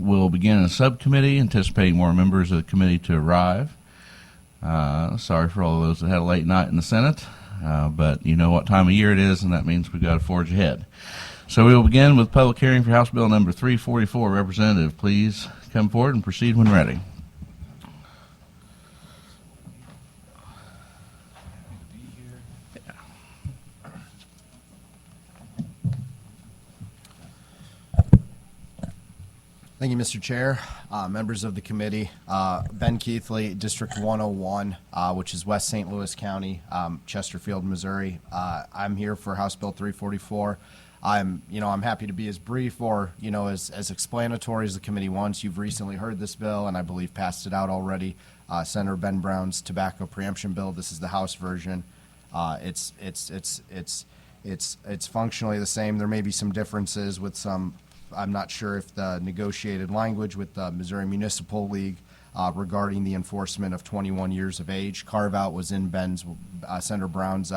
We'll begin in a subcommittee, anticipating more members of the committee to arrive. Sorry for all of those that had a late night in the Senate, but you know what time of year it is, and that means we've got to forge ahead. So we will begin with public hearing for House Bill number 344. Representative, please come forward and proceed when ready. Thank you, Mr. Chair, members of the committee. Ben Keathley, District 101, which is West St. Louis County, Chesterfield, Missouri. I'm here for House Bill 344. I'm happy to be as brief or, as explanatory as the committee wants. You've recently heard this bill, and I believe passed it out already. Senator Ben Brown's tobacco preemption bill. This is the House version. It's functionally the same. There may be some differences with some. I'm not sure if the negotiated language with the Missouri Municipal League regarding the enforcement of 21 years of age carve-out was in Senator Brown's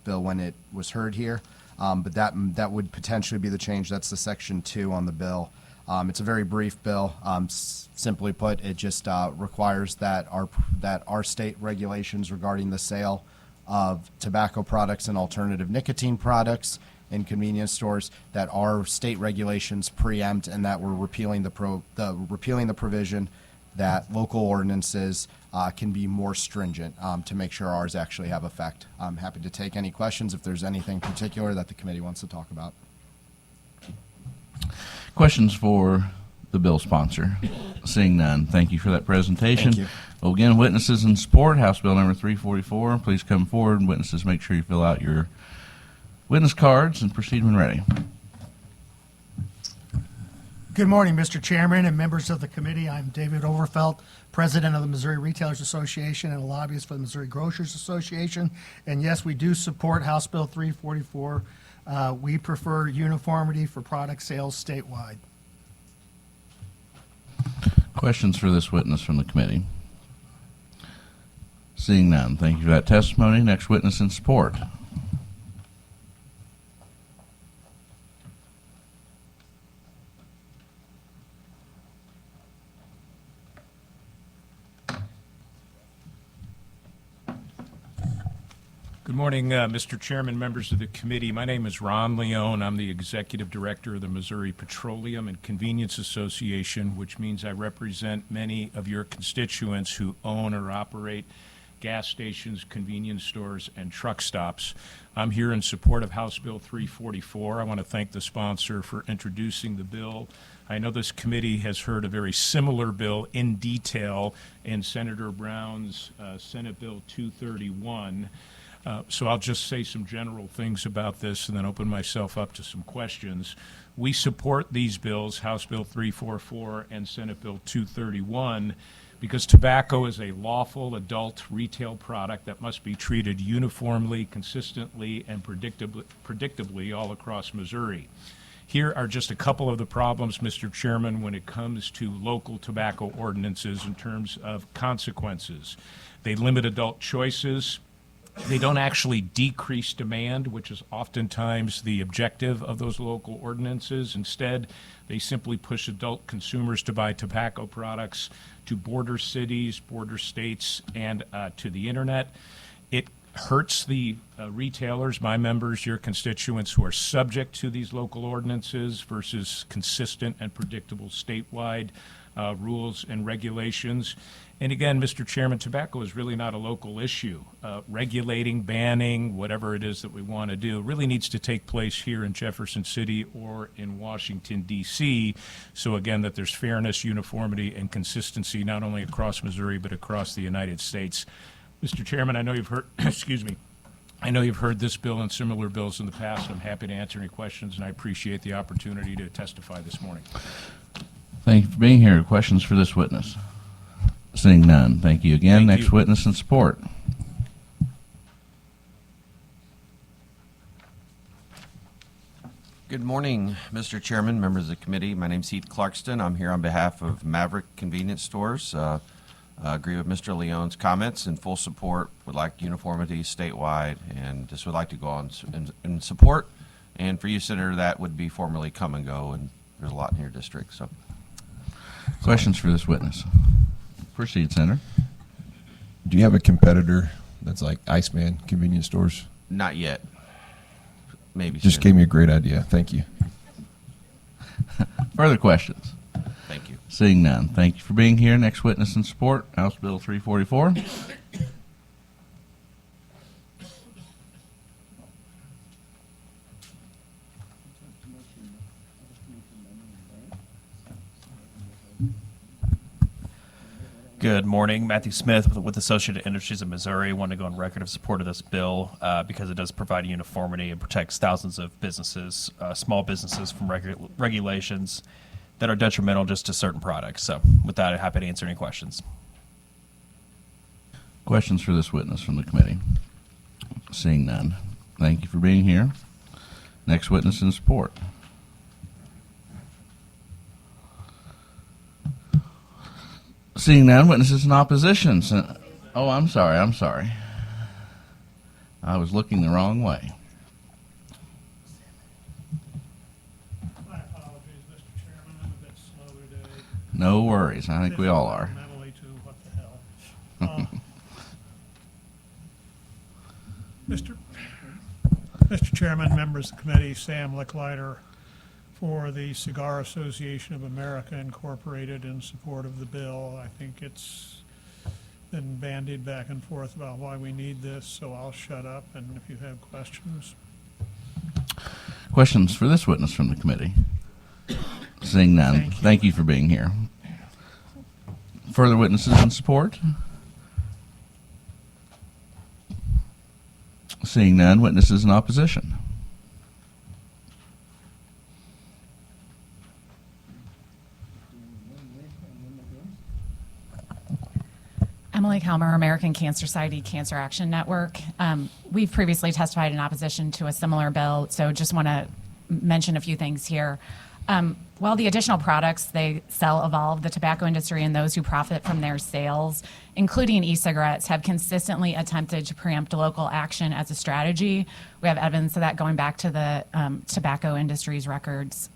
bill when it was heard here, but that would potentially be the change. That's the Section 2 on the bill. It's a very brief bill. Simply put, it just requires that our state regulations regarding the sale of tobacco products and alternative nicotine products in convenience stores, that our state regulations preempt, and that we're repealing the provision that local ordinances can be more stringent to make sure ours actually have effect. I'm happy to take any questions if there's anything particular that the committee wants to talk about. Questions for the bill sponsor? Seeing none, thank you for that presentation. Thank you. We'll begin witnesses in support. House Bill number 344. Please come forward. Witnesses, make sure you fill out your witness cards and proceed when ready. Good morning, Mr. Chairman and members of the committee. I'm David Overfelt, President of the Missouri Retailers Association and a lobbyist for the Missouri Grocers Association. And yes, we do support House Bill 344. We prefer uniformity for product sales statewide. Questions for this witness from the committee? Seeing none, thank you for that testimony. Next witness in support. Good morning, Mr. Chairman, members of the committee. My name is Ron Leone. I'm the Executive Director of the Missouri Petroleum and Convenience Association, which means I represent many of your constituents who own or operate gas stations, convenience stores, and truck stops. I'm here in support of House Bill 344. I want to thank the sponsor for introducing the bill. I know this committee has heard a very similar bill in detail in Senator Brown's Senate Bill 231. So I'll just say some general things about this and then open myself up to some questions. We support these bills, House Bill 344 and Senate Bill 231, because tobacco is a lawful adult retail product that must be treated uniformly, consistently, and predictably all across Missouri. Here are just a couple of the problems, Mr. Chairman, when it comes to local tobacco ordinances in terms of consequences. They limit adult choices. They don't actually decrease demand, which is oftentimes the objective of those local ordinances. Instead, they simply push adult consumers to buy tobacco products to border cities, border states, and to the internet. It hurts the retailers, my members, your constituents who are subject to these local ordinances versus consistent and predictable statewide rules and regulations. And again, Mr. Chairman, tobacco is really not a local issue. Regulating, banning, whatever it is that we want to do really needs to take place here in Jefferson City or in Washington, D.C. So again, that there's fairness, uniformity, and consistency not only across Missouri but across the United States. Mr. Chairman, I know you've heard, excuse me, I know you've heard this bill and similar bills in the past. I'm happy to answer any questions, and I appreciate the opportunity to testify this morning. Thank you for being here. Questions for this witness? Seeing none, thank you again. Thank Next you. witness in support. Good morning, Mr. Chairman, members of the committee. My name is Heath Clarkston. I'm here on behalf of Maverick Convenience Stores. Agree with Mr. Leone's comments. In full support, would like uniformity statewide, and just would like to go on in support. And for you, Senator, that would be formally come and go, and there's a lot in your district. So, Questions for this witness? Proceed, Senator. Do you have a competitor that's like Iceman convenience stores? Not yet. Maybe Just soon. gave me a great idea. Thank you. Further questions? Thank you. Seeing none. Thank you for being here. Next witness in support, House Bill 344. Good morning. Matthew Smith with Associated Industries of Missouri. Want to go on record of support of this bill because it does provide uniformity and protects thousands of businesses, small businesses from regulations that are detrimental just to certain products. So with that, I'm happy to answer any questions. Questions for this witness from the committee? Seeing none. Thank you for being here. Next witness in support. Seeing none, witnesses in opposition. Oh, I'm sorry. I was looking the wrong way. My apologies, Mr. Chairman. I'm a bit slow today. No worries. I think we all are. Mentally too, what the hell. Mr. Chairman, members of the committee, Sam Licklider for the Cigar Association of America Incorporated in support of the bill. I think it's been bandied back and forth about why we need this, so I'll shut up, and if you have questions. Questions for this witness from the committee? Seeing none. Thank you for being here. Further witnesses in support? Seeing none, witnesses in opposition? Emily Kalmer, American Cancer Society Cancer Action Network. We've previously testified in opposition to a similar bill, so just want to mention a few things here. While the additional products they sell evolve, the tobacco industry and those who profit from their sales, including e-cigarettes, have consistently attempted to preempt local action as a strategy. We have evidence of that going back to the tobacco industry's records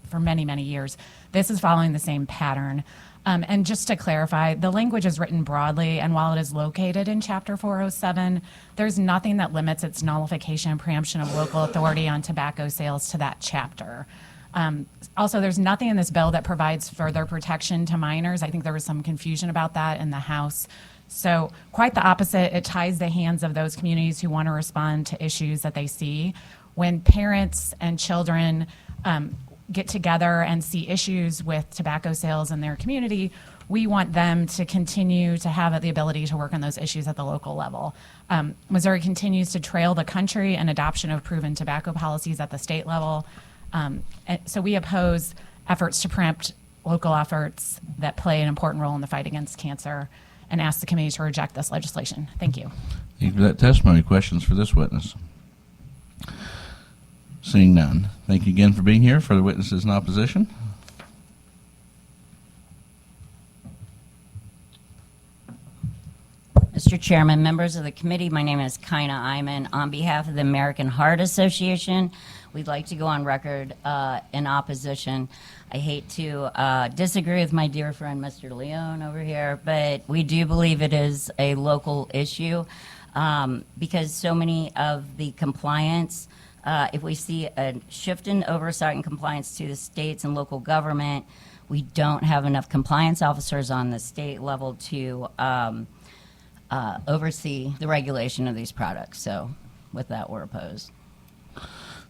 for many, many years. This is following the same pattern. And just to clarify, the language is written broadly, and while it is located in Chapter 407, there's nothing that limits its nullification and preemption of local authority on tobacco sales to that chapter. Also, there's nothing in this bill that provides further protection to minors. I think there was some confusion about that in the House. So quite the opposite, it ties the hands of those communities who want to respond to issues that they see. When parents and children get together and see issues with tobacco sales in their community, we want them to continue to have the ability to work on those issues at the local level. Missouri continues to trail the country in adoption of proven tobacco policies at the state level. So we oppose efforts to preempt local efforts that play an important role in the fight against cancer and ask the committee to reject this legislation. Thank you. Thank you for that testimony. Questions for this witness? Seeing none. Thank you again for being here. Further witnesses in opposition? Mr. Chairman, members of the committee, my name is Kaina Iman. On behalf of the American Heart Association, we'd like to go on record in opposition. I hate to disagree with my dear friend, Mr. Leone, over here, but we do believe it is a local issue because so many of the compliance, if we see a shift in oversight and compliance to the states and local government, we don't have enough compliance officers on the state level to oversee the regulation of these products. So with that, we're opposed.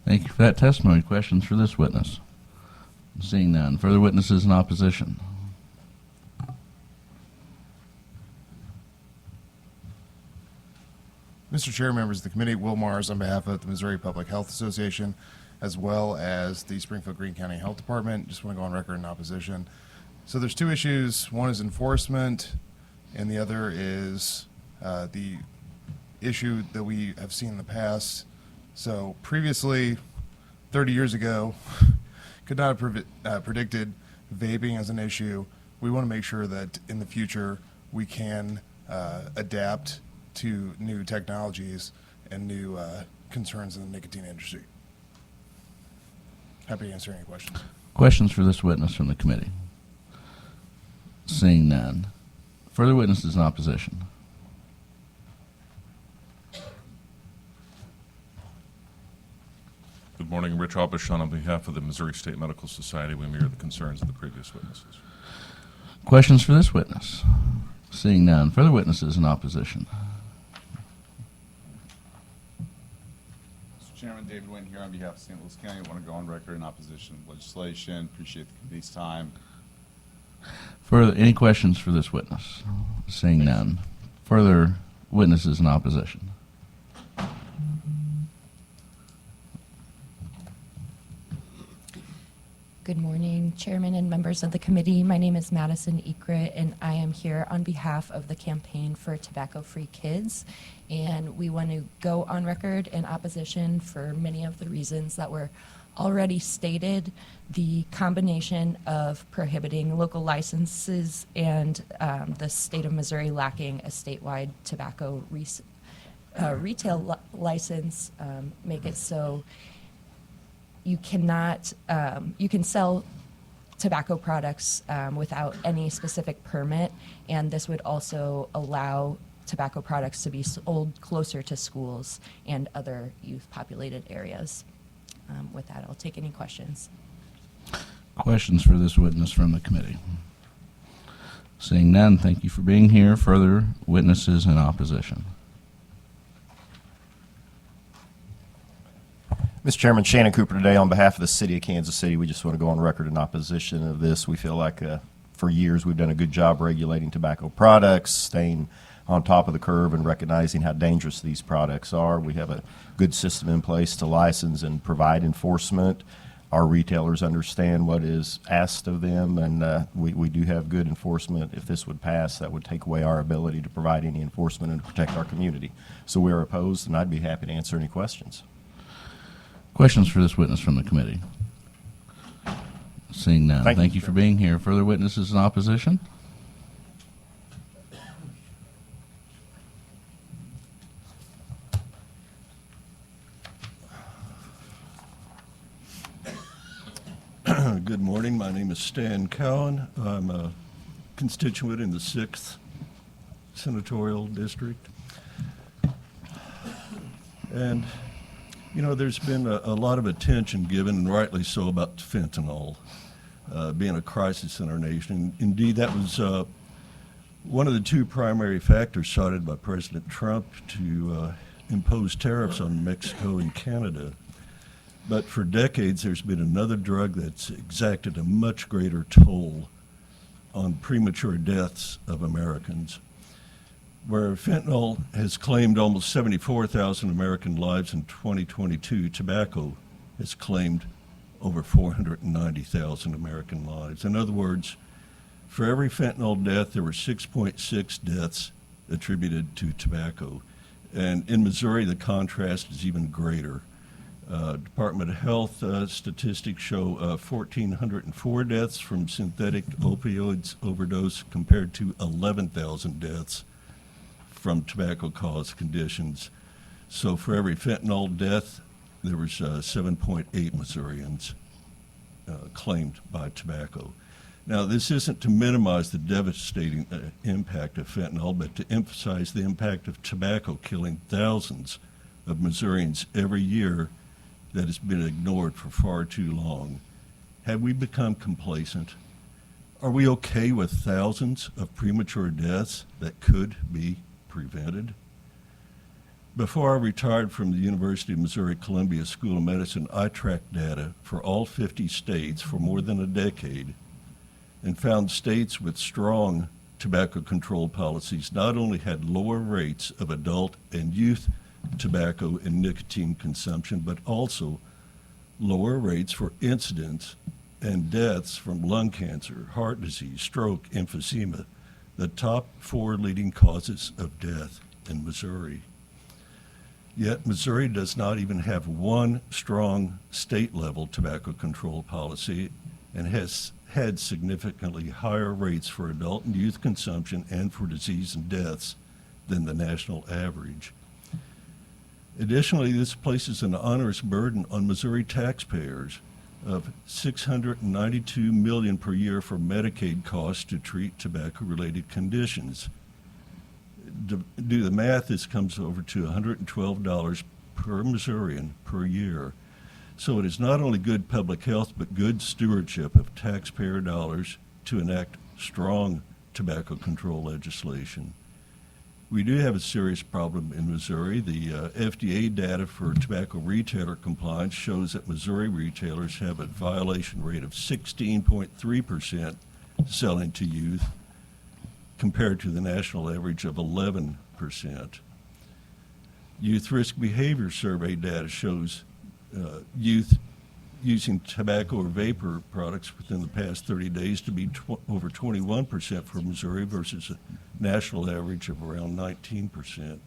Thank you for that testimony. Questions for this witness? Seeing none. Further witnesses in opposition? Mr. Chair, members of the committee, Will Mars on behalf of the Missouri Public Health Association, as well as the Springfield-Greene County Health Department. Just want to go on record in opposition. So there's two issues. One is enforcement, and the other is the issue that we have seen in the past. So previously, 30 years ago, could not have predicted vaping as an issue. We want to make sure that in the future we can adapt to new technologies and new concerns in the nicotine industry. Happy to answer any questions. Questions for this witness from the committee? Seeing none. Further witnesses in opposition? Good morning, Rich Aubuchon on behalf of the Missouri State Medical Society. We mirror the concerns of the previous witnesses. Questions for this witness? Seeing none. Further witnesses in opposition? Mr. Chairman, David Wynn here on behalf of St. Louis County. I want to go on record in opposition to legislation. Appreciate the committee's time. Further, any questions for this witness? Seeing none. Further witnesses in opposition? Good morning, Chairman and members of the committee. My name is Madison Ekrit, and I am here on behalf of the Campaign for Tobacco-Free Kids. And we want to go on record in opposition for many of the reasons that were already stated. The combination of prohibiting local licenses and the state of Missouri lacking a statewide tobacco retail license make it so you cannot, you can sell tobacco products without any specific permit, and this would also allow tobacco products to be sold closer to schools and other youth-populated areas. With that, I'll take any questions. Questions for this witness from the committee? Seeing none, thank you for being here. Further witnesses in opposition? Mr. Chairman, Shannon Cooper today on behalf of the City of Kansas City. We just want to go on record in opposition of this. We feel like for years we've done a good job regulating tobacco products, staying on top of the curve and recognizing how dangerous these products are. We have a good system in place to license and provide enforcement. Our retailers understand what is asked of them, and we do have good enforcement. If this would pass, that would take away our ability to provide any enforcement and to protect our community. So we are opposed, and I'd be happy to answer any questions. Questions for this witness from the committee? Seeing none. Thank You for being here. Further witnesses in opposition? Good morning. My name is Stan Cowan. I'm a constituent in the 6th Senatorial District. And you know, there's been a lot of attention given, and rightly so, about fentanyl being a crisis in our nation. Indeed, that was one of the two primary factors cited by President Trump to impose tariffs on Mexico and Canada. But for decades, there's been another drug that's exacted a much greater toll on premature deaths of Americans. Where fentanyl has claimed almost 74,000 American lives in 2022, tobacco has claimed over 490,000 American lives. In other words, for every fentanyl death, there were 6.6 deaths attributed to tobacco. And in Missouri, the contrast is even greater. Department of Health statistics show 1,404 deaths from synthetic opioids overdose compared to 11,000 deaths from tobacco-caused conditions. So for every fentanyl death, there was 7.8 Missourians claimed by tobacco. Now, this isn't to minimize the devastating impact of fentanyl, but to emphasize the impact of tobacco killing thousands of Missourians every year that has been ignored for far too long. Have we become complacent? Are we okay with thousands of premature deaths that could be prevented? Before I retired from the University of Missouri-Columbia School of Medicine, I tracked data for all 50 states for more than a decade and found states with strong tobacco control policies not only had lower rates of adult and youth tobacco and nicotine consumption, but also lower rates for incidents and deaths from lung cancer, heart disease, stroke, emphysema, the top 4 leading causes of death in Missouri. Yet Missouri does not even have one strong state-level tobacco control policy and has had significantly higher rates for adult and youth consumption and for disease and deaths than the national average. Additionally, this places an onerous burden on Missouri taxpayers of $692 million per year for Medicaid costs to treat tobacco-related conditions. Do the math, this comes over to $112 per Missourian per year. So it is not only good public health, but good stewardship of taxpayer dollars to enact strong tobacco control legislation. We do have a serious problem in Missouri. The FDA data for tobacco retailer compliance shows that Missouri retailers have a violation rate of 16.3% selling to youth, compared to the national average of 11%. Youth Risk Behavior Survey data shows youth using tobacco or vapor products within the past 30 days to be over 21% for Missouri versus a national average of around 19%.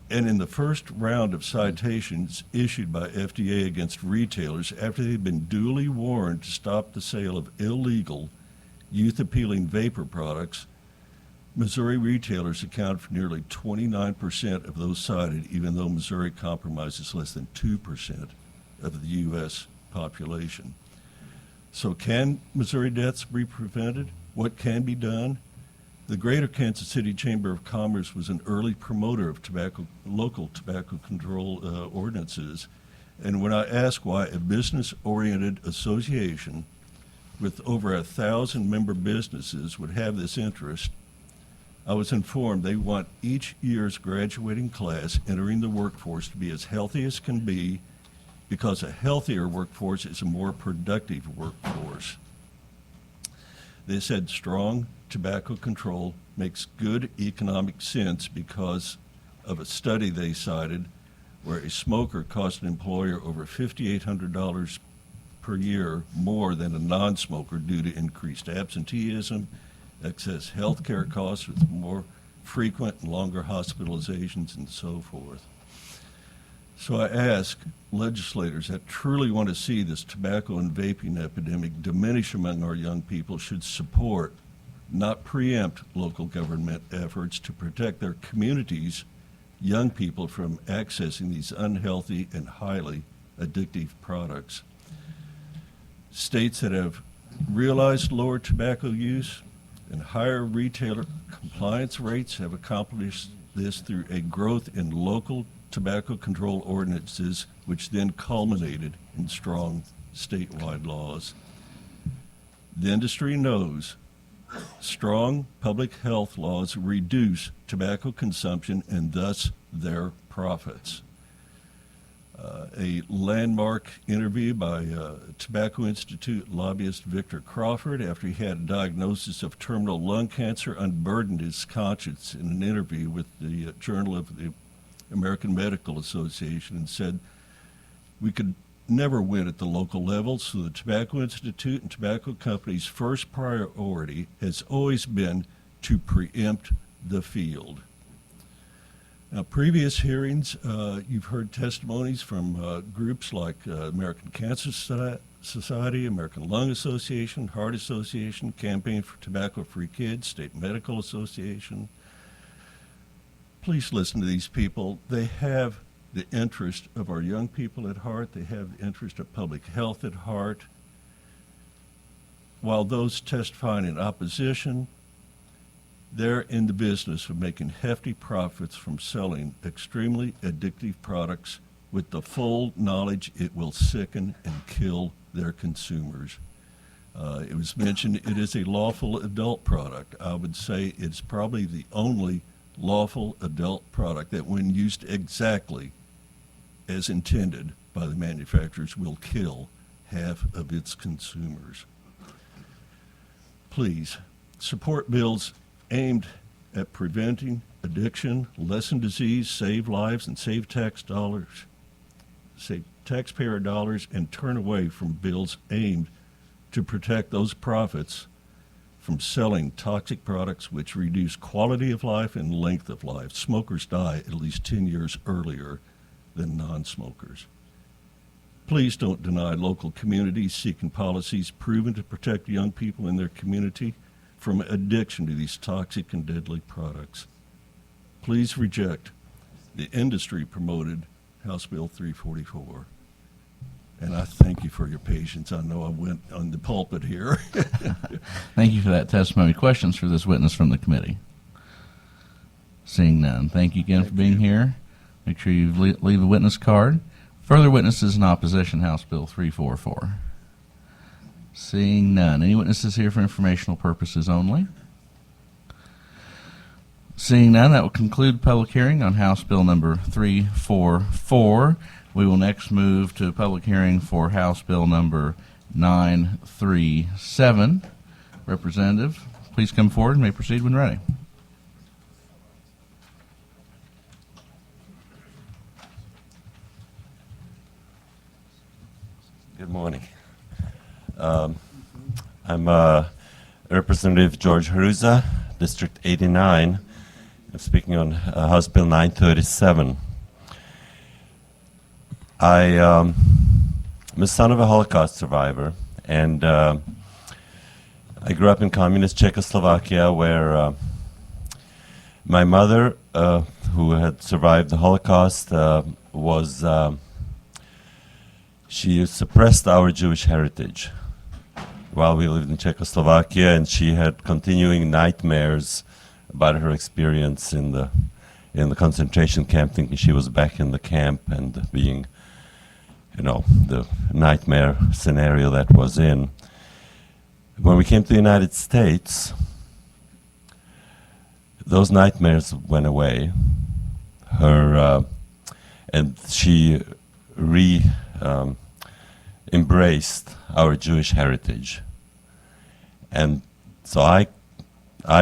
And in the first round of citations issued by FDA against retailers after they've been duly warned to stop the sale of illegal youth-appealing vapor products, Missouri retailers account for nearly 29% of those cited, even though Missouri compromises less than 2% of the U.S. population. So can Missouri deaths be prevented? What can be done? The Greater Kansas City Chamber of Commerce was an early promoter of local tobacco control ordinances. And when I asked why a business-oriented association with over 1,000 member businesses would have this interest, I was informed they want each year's graduating class entering the workforce to be as healthy as can be, because a healthier workforce is a more productive workforce. They said strong tobacco control makes good economic sense because of a study they cited where a smoker cost an employer over $5,800 per year more than a non-smoker due to increased absenteeism, excess health care costs with more frequent and longer hospitalizations, and so forth. So I ask legislators that truly want to see this tobacco and vaping epidemic diminish among our young people should support, not preempt, local government efforts to protect their communities' young people from accessing these unhealthy and highly addictive products. States that have realized lower tobacco use and higher retailer compliance rates have accomplished this through a growth in local tobacco control ordinances, which then culminated in strong statewide laws. The industry knows strong public health laws reduce tobacco consumption and thus their profits. A landmark interview by Tobacco Institute lobbyist Victor Crawford after he had a diagnosis of terminal lung cancer unburdened his conscience in an interview with the Journal of the American Medical Association and said, "We could never win at the local level, so the Tobacco Institute and tobacco companies' first priority has always been to preempt the field." Now, previous hearings, you've heard testimonies from groups like American Cancer Society, American Lung Association, Heart Association, Campaign for Tobacco-Free Kids, State Medical Association. Please listen to these people. They have the interest of our young people at heart. They have the interest of public health at heart. While those testifying in opposition, they're in the business of making hefty profits from selling extremely addictive products with the full knowledge it will sicken and kill their consumers. It was mentioned it is a lawful adult product. I would say it's probably the only lawful adult product that, when used exactly as intended by the manufacturers, will kill half of its consumers. Please support bills aimed at preventing addiction, lessen disease, save lives, and save taxpayer dollars, and turn away from bills aimed to protect those profits from selling toxic products which reduce quality of life and length of life. Smokers die at least 10 years earlier than non-smokers. Please don't deny local communities seeking policies proven to protect young people in their community from addiction to these toxic and deadly products. Please reject the industry-promoted House Bill 344. And I thank you for your patience. I know I went on the pulpit here. Thank you for that testimony. Questions for this witness from the committee? Seeing none. Thank you again for being here. Make sure you leave a witness card. Further witnesses in opposition, House Bill 344. Seeing none. Any witnesses here for informational purposes only? Seeing none, that will conclude public hearing on House Bill number 344. We will next move to a public hearing for House Bill number 937. Representative, please come forward and may proceed when ready. Good morning. I'm Representative George Hruza, District 89. I'm speaking on House Bill 937. I'm a son of a Holocaust survivor, and I grew up in communist Czechoslovakia, where my mother, who had survived the Holocaust, she suppressed our Jewish heritage while we lived in Czechoslovakia, and she had continuing nightmares about her experience in the concentration camp, thinking she was back in the camp and being, the nightmare scenario that was in. When we came to the United States, those nightmares went away. And she embraced our Jewish heritage. And so I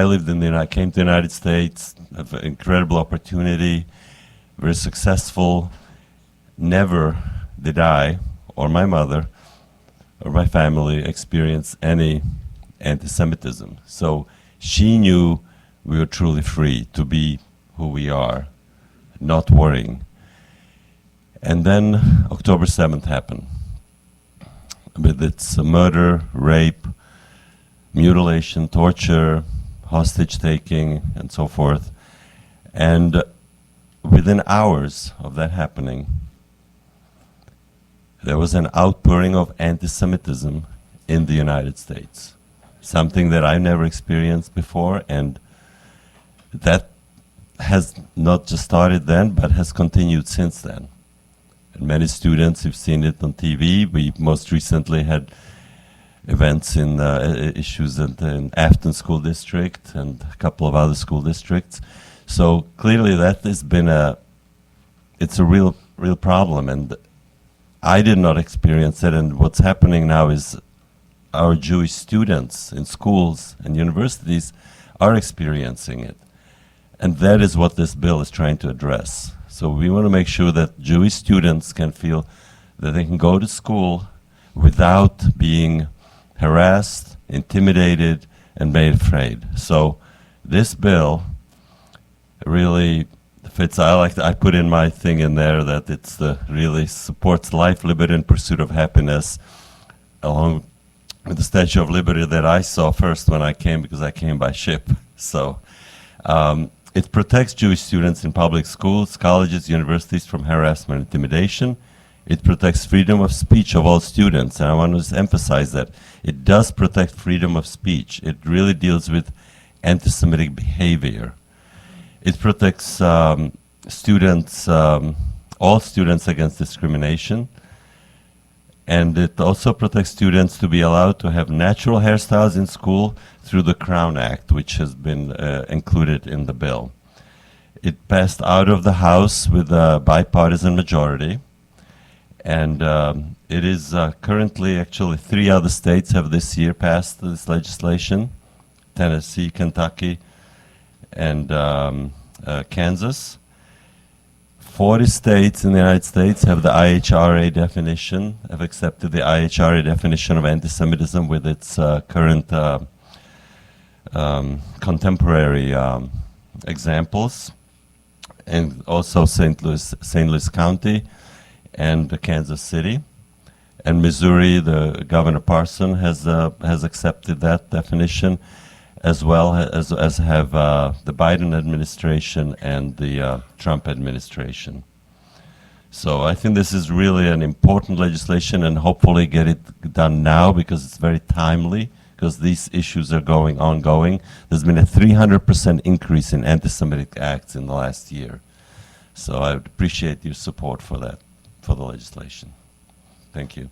lived came to the United States, have an incredible opportunity, very successful. Never did I, or my mother, or my family experience any anti-Semitism. So she knew we were truly free to be who we are, not worrying. And then October 7th happened, with its murder, rape, mutilation, torture, hostage-taking, and so forth. And within hours of that happening, there was an outpouring of anti-Semitism in the United States, something that I've never experienced before, and that has not just started then, but has continued since then. And many students have seen it on TV. We most recently had events in issues in Afton School District and a couple of other school districts. So clearly that has been it's a real problem, and I did not experience it, and what's happening now is our Jewish students in schools and universities are experiencing it. And that is what this bill is trying to address. So we want to make sure that Jewish students can feel that they can go to school without being harassed, intimidated, and made afraid. So this bill really fits. I put in my thing in there that it's really supports life, liberty, and pursuit of happiness, along with the Statue of Liberty that I saw first when I came, because I came by ship. So it protects Jewish students in public schools, colleges, universities from harassment and intimidation. It protects freedom of speech of all students, and I want to emphasize that. It does protect freedom of speech. It really deals with anti-Semitic behavior. It protects students, all students against discrimination, and it also protects students to be allowed to have natural hairstyles in school through the Crown Act, which has been included in the bill. It passed out of the House with a bipartisan majority, and it is currently, actually 3 other states have this year passed this legislation: Tennessee, Kentucky, and Kansas. 40 states in the United States have the IHRA definition, have accepted the IHRA definition of anti-Semitism with its current contemporary examples, and also St. Louis County and Kansas City. And Missouri, the Governor Parson has accepted that definition, as well as have the Biden administration and the Trump administration. So I think this is really an important legislation, and hopefully get it done now because it's very timely, because these issues are ongoing. There's been a 300% increase in anti-Semitic acts in the last year. So I would appreciate your support for that, for the legislation. Thank you.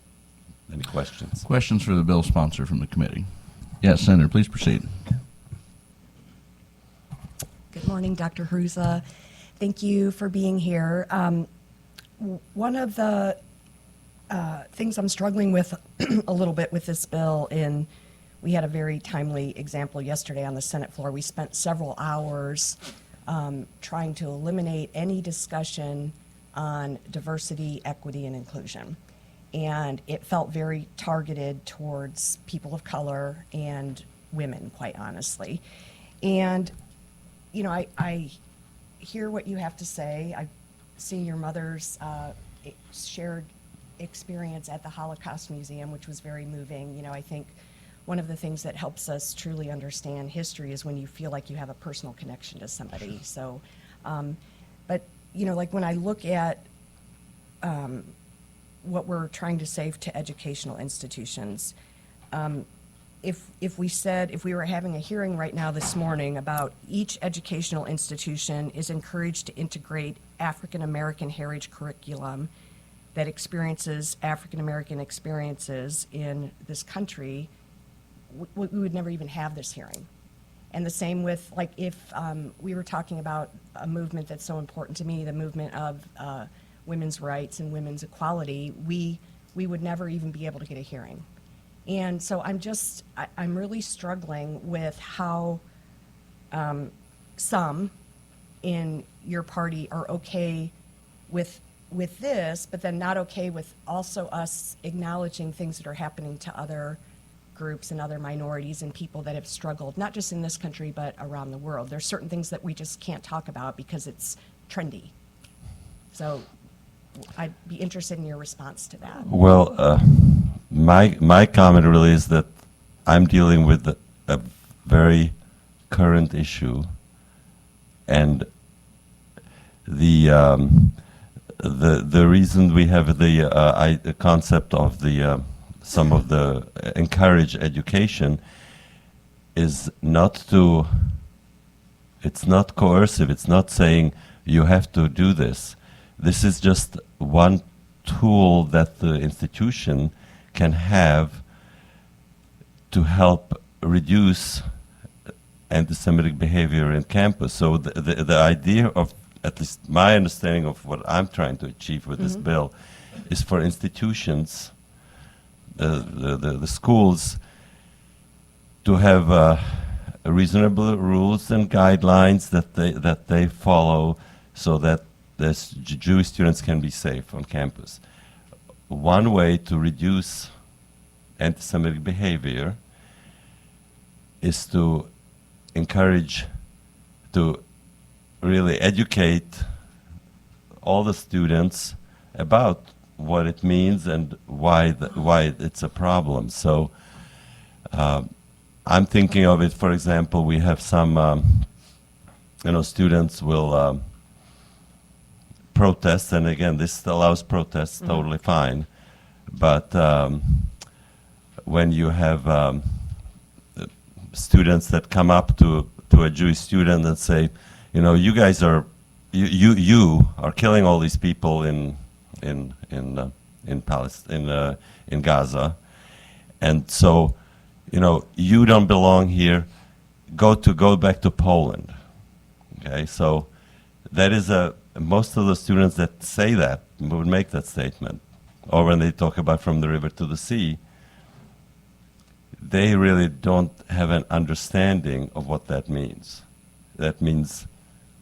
Any questions? Questions for the bill sponsor from the committee? Yes, Senator, please proceed. Good morning, Dr. Hruza. Thank you for being here. One of the things I'm struggling with a little bit with this bill, and we had a very timely example yesterday on the Senate floor. We spent several hours trying to eliminate any discussion on diversity, equity, and inclusion. And it felt very targeted towards people of color and women, quite honestly. And, you know, I hear what you have to say. I've seen your mother's shared experience at the Holocaust Museum, which was very moving. You know, I think one of the things that helps us truly understand history is when you feel like you have a personal connection to somebody. So, but, you know, like when I look at what we're trying to save to educational institutions, if we were having a hearing right now this morning about each educational institution is encouraged to integrate African American heritage curriculum that experiences African American experiences in this country, we would never even have this hearing. And the same with, like, if we were talking about a movement that's so important to me, the movement of women's rights and women's equality, we would never even be able to get a hearing. And so I'm really struggling with how some in your party are okay with this, but then not okay with also us acknowledging things that are happening to other groups and other minorities and people that have struggled, not just in this country, but around the world. There's certain things that we just can't talk about because it's trendy. So I'd be interested in your response to that. Well, my comment really is that I'm dealing with a very current issue, and the reason we have the concept of some of the encourage education is it's not coercive. It's not saying you have to do this. This is just one tool that the institution can have to help reduce anti-Semitic behavior in campus. So the idea of, at least my understanding of what I'm trying to achieve with this bill, is for institutions, the schools, to have reasonable rules and guidelines that they follow, so that the Jewish students can be safe on campus. One way to reduce anti-Semitic behavior is to encourage, to really educate all the students about what it means and why it's a problem. So I'm thinking of it, for example, we have some, students will protest, and again, this allows protests, totally fine. But when you have students that come up to a Jewish student and say, you guys are, you are killing all these people in Palestine, in Gaza, and so, you don't belong here. Go back to Poland. Okay, so that is most of the students that say that would make that statement, or when they talk about from the river to the sea, they really don't have an understanding of what that means. That means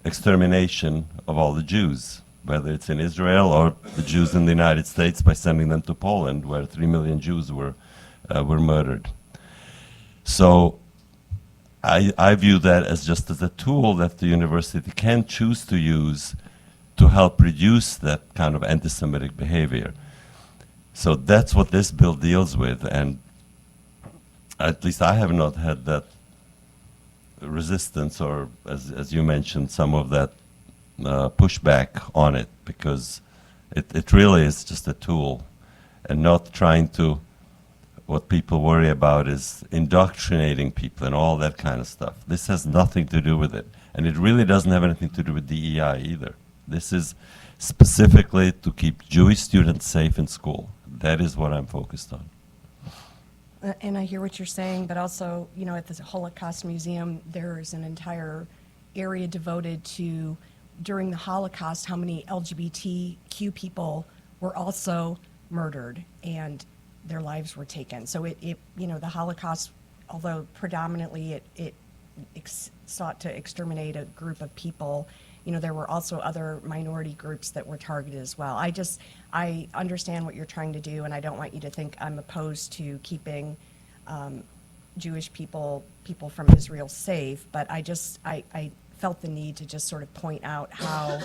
extermination of all the Jews, whether it's in Israel or the Jews in the United States by sending them to Poland, where 3 million Jews were murdered. So I view that as just as a tool that the university can choose to use to help reduce that kind of anti-Semitic behavior. So that's what this bill deals with, and at least I have not had that resistance, or as you mentioned, some of that pushback on it, because It really is just a tool, and not trying to, what people worry about is indoctrinating people and all that kind of stuff. This has nothing to do with it. And it really doesn't have anything to do with DEI either. This is specifically to keep Jewish students safe in school. That is what I'm focused on. And I hear what you're saying, but also, you know, at the Holocaust Museum, there is an entire area devoted to, during the Holocaust, how many LGBTQ people were also murdered and their lives were taken. So it you know, the Holocaust, although predominantly it sought to exterminate a group of people, you know, there were also other minority groups that were targeted as well. I understand what you're trying to do, and I don't want you to think I'm opposed to keeping Jewish people from Israel safe, but I felt the need to just sort of point out how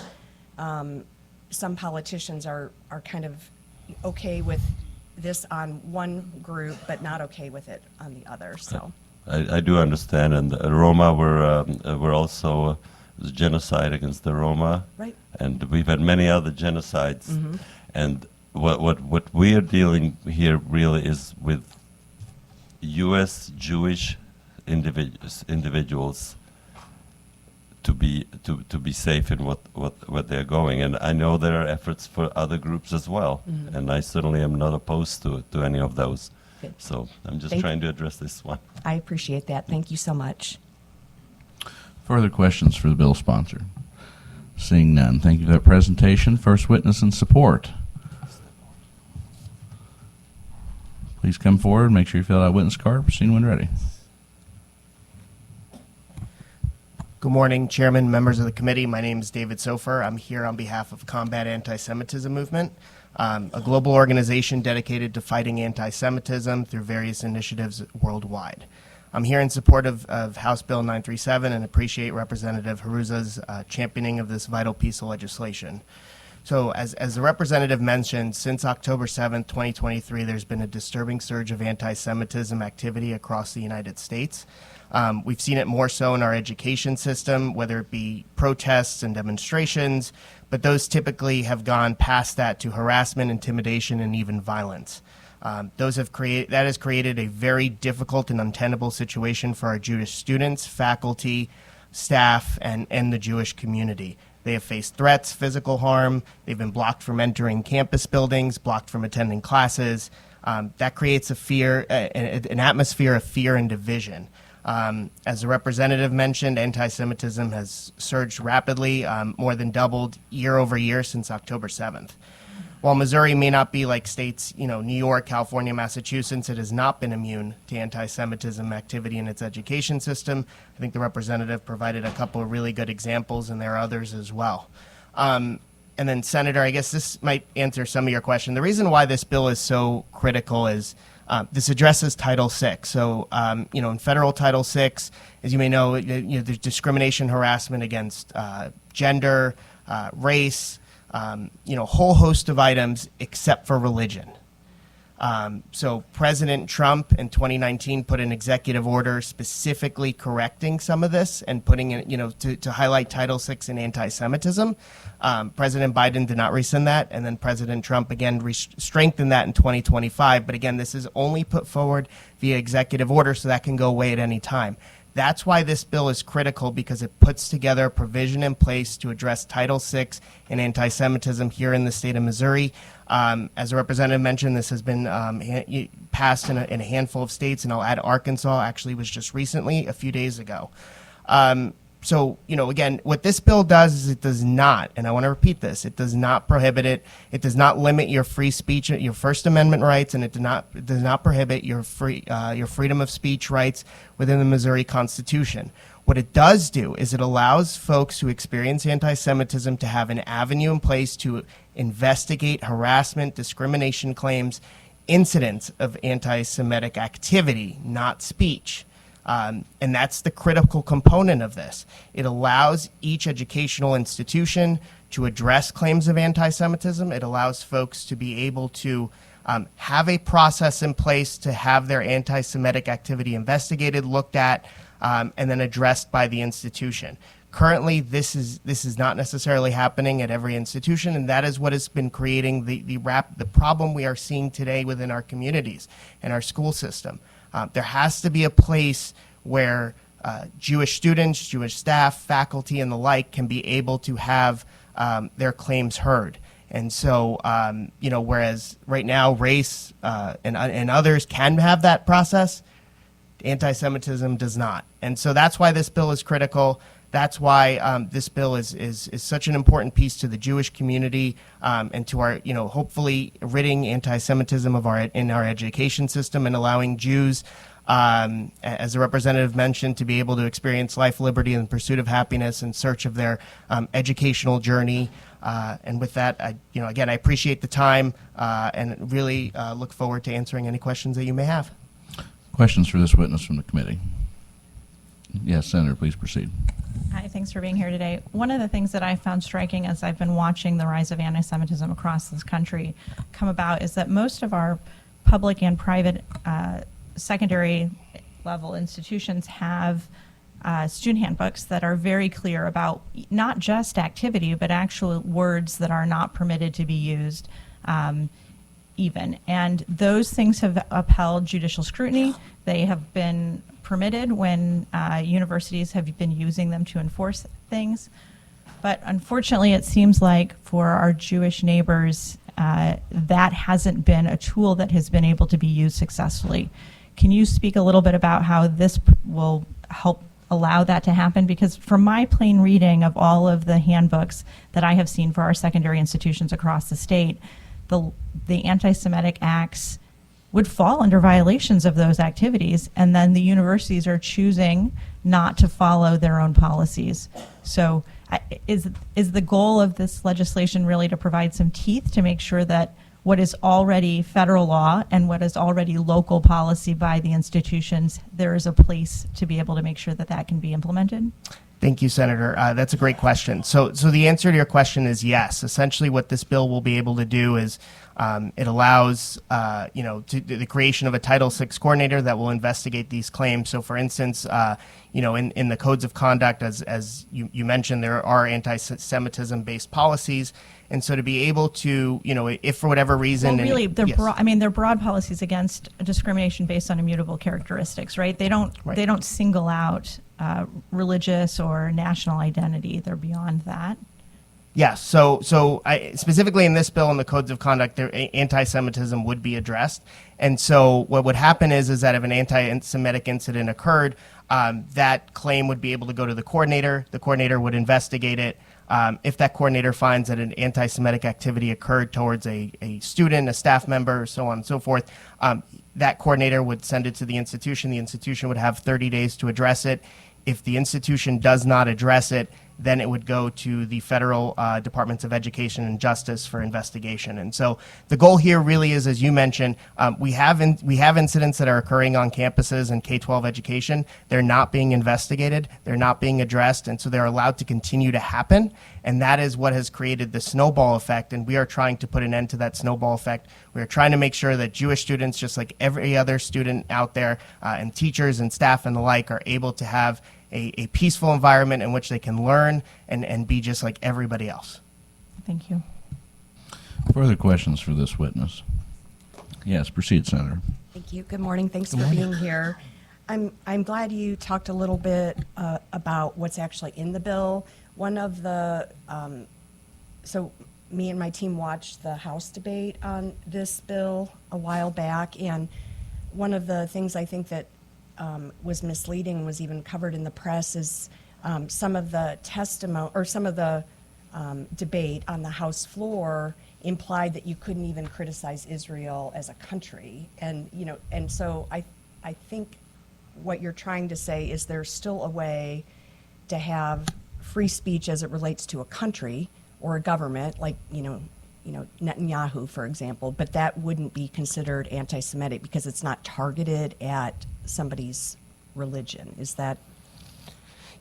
some politicians are kind of okay with this on one group, but not okay with it on the other. So I do understand, and Roma were also genocide against the Roma, right? And we've had many other genocides, Mm-hmm. and what we are dealing here really is with U.S. Jewish individuals to be safe in what they're going. And I know there are efforts for other groups as well, Mm-hmm. and I certainly am not opposed to any of those. Good. So I'm just Thank trying to address this one. I appreciate that. Thank you so much. Further questions for the bill sponsor? Seeing none, thank you for that presentation. First witness in support. Please come forward, make sure you fill out a witness card. Proceed when ready. Good morning, Chairman, members of the committee. My name is David Sofer. I'm here on behalf of Combat Anti-Semitism Movement, a global organization dedicated to fighting anti-Semitism through various initiatives worldwide. I'm here in support of House Bill 937 and appreciate Representative Hruza's championing of this vital piece of legislation. So as the representative mentioned, since October 7th, 2023, there's been a disturbing surge of anti-Semitism activity across the United States. We've seen it more so in our education system, whether it be protests and demonstrations, but those typically have gone past that to harassment, intimidation, and even violence. That has created a very difficult and untenable situation for our Jewish students, faculty, staff, and the Jewish community. They have faced threats, physical harm. They've been blocked from entering campus buildings, blocked from attending classes. That creates an atmosphere of fear and division. As the representative mentioned, anti-Semitism has surged rapidly, more than doubled year over year since October 7th. While Missouri may not be like states, New York, California, Massachusetts, it has not been immune to anti-Semitism activity in its education system. I think the representative provided a couple of really good examples, and there are others as well. And then, Senator, I guess this might answer some of your question. The reason why this bill is so critical is this addresses Title VI. So, in federal Title VI, as you may know, there's discrimination, harassment against gender, race, a whole host of items except for religion. So President Trump in 2019 put an executive order specifically correcting some of this and putting it, to highlight Title VI and anti-Semitism. President Biden did not rescind that, and then President Trump again strengthened that in 2025. But again, this is only put forward via executive order, so that can go away at any time. That's why this bill is critical, because it puts together a provision in place to address Title VI and anti-Semitism here in the state of Missouri. As the representative mentioned, this has been passed in a handful of states, and I'll add Arkansas actually was just recently, a few days ago. So, again, what this bill does is it does not, and I want to repeat this, it does not prohibit it. It does not limit your free speech, your First Amendment rights, and it does not prohibit your freedom of speech rights within the Missouri Constitution. What it does do is it allows folks who experience anti-Semitism to have an avenue in place to investigate harassment, discrimination claims, incidents of anti-Semitic activity, not speech. And that's the critical component of this. It allows each educational institution to address claims of anti-Semitism. It allows folks to be able to have a process in place to have their anti-Semitic activity investigated, looked at, and then addressed by the institution. Currently, this is not necessarily happening at every institution, and that is what has been creating the problem we are seeing today within our communities and our school system. There has to be a place where Jewish students, Jewish staff, faculty, and the like can be able to have their claims heard. And so, whereas right now race and others can have that process, anti-Semitism does not. And so that's why this bill is critical. That's why this bill is such an important piece to the Jewish community and to our, hopefully ridding anti-Semitism in our education system and allowing Jews, as the representative mentioned, to be able to experience life, liberty, and pursuit of happiness in search of their educational journey. And with that, again, I appreciate the time and really look forward to answering any questions that you may have. Questions for this witness from the committee? Yes, Senator, please proceed. Hi, thanks for being here today. One of the things that I found striking as I've been watching the rise of anti-Semitism across this country come about is that most of our public and private secondary level institutions have student handbooks that are very clear about not just activity, but actual words that are not permitted to be used even. And those things have upheld judicial scrutiny. They have been permitted when universities have been using them to enforce things. But unfortunately, it seems like for our Jewish neighbors, that hasn't been a tool that has been able to be used successfully. Can you speak a little bit about how this will help allow that to happen? Because from my plain reading of all of the handbooks that I have seen for our secondary institutions across the state, the anti-Semitic acts would fall under violations of those activities, and then the universities are choosing not to follow their own policies. So is the goal of this legislation really to provide some teeth to make sure that what is already federal law and what is already local policy by the institutions, there is a place to be able to make sure that that can be implemented? Thank you, Senator. That's a great question. So the answer to your question is yes. Essentially, what this bill will be able to do is it allows the creation of a Title VI coordinator that will investigate these claims. So, for instance, in the codes of conduct, as you mentioned, there are anti-Semitism-based policies. And so to be able to, if for whatever reason... Well, really, they're they're broad policies against discrimination based on immutable characteristics, right? They don't single out religious or national identity. They're beyond that. Yes. So specifically in this bill and the codes of conduct, anti-Semitism would be addressed. And so what would happen is that if an anti-Semitic incident occurred, that claim would be able to go to the coordinator. The coordinator would investigate it. If that coordinator finds that an anti-Semitic activity occurred towards a student, a staff member, so on and so forth, that coordinator would send it to the institution. The institution would have 30 days to address it. If the institution does not address it, then it would go to the federal Departments of Education and Justice for investigation. And so the goal here really is, as you mentioned, we have incidents that are occurring on campuses in K-12 education. They're not being investigated. They're not being addressed. And so they're allowed to continue to happen. And that is what has created the snowball effect. And we are trying to put an end to that snowball effect. We are trying to make sure that Jewish students, just like every other student out there, and teachers and staff and the like, are able to have a peaceful environment in which they can learn and be just like everybody else. Thank you. Further questions for this witness? Yes, proceed, Senator. Thank you. Good morning. Thanks for being here. I'm glad you talked a little bit about what's actually in the bill. One of the, so me and my team watched the House debate on this bill a while back, and one of the things I think that was misleading, was even covered in the press, is some of the testimony or some of the debate on the House floor implied that you couldn't even criticize Israel as a country. And so I think what you're trying to say is there's still a way to have free speech as it relates to a country or a government, like Netanyahu, for example, but that wouldn't be considered anti-Semitic because it's not targeted at somebody's religion. Is that?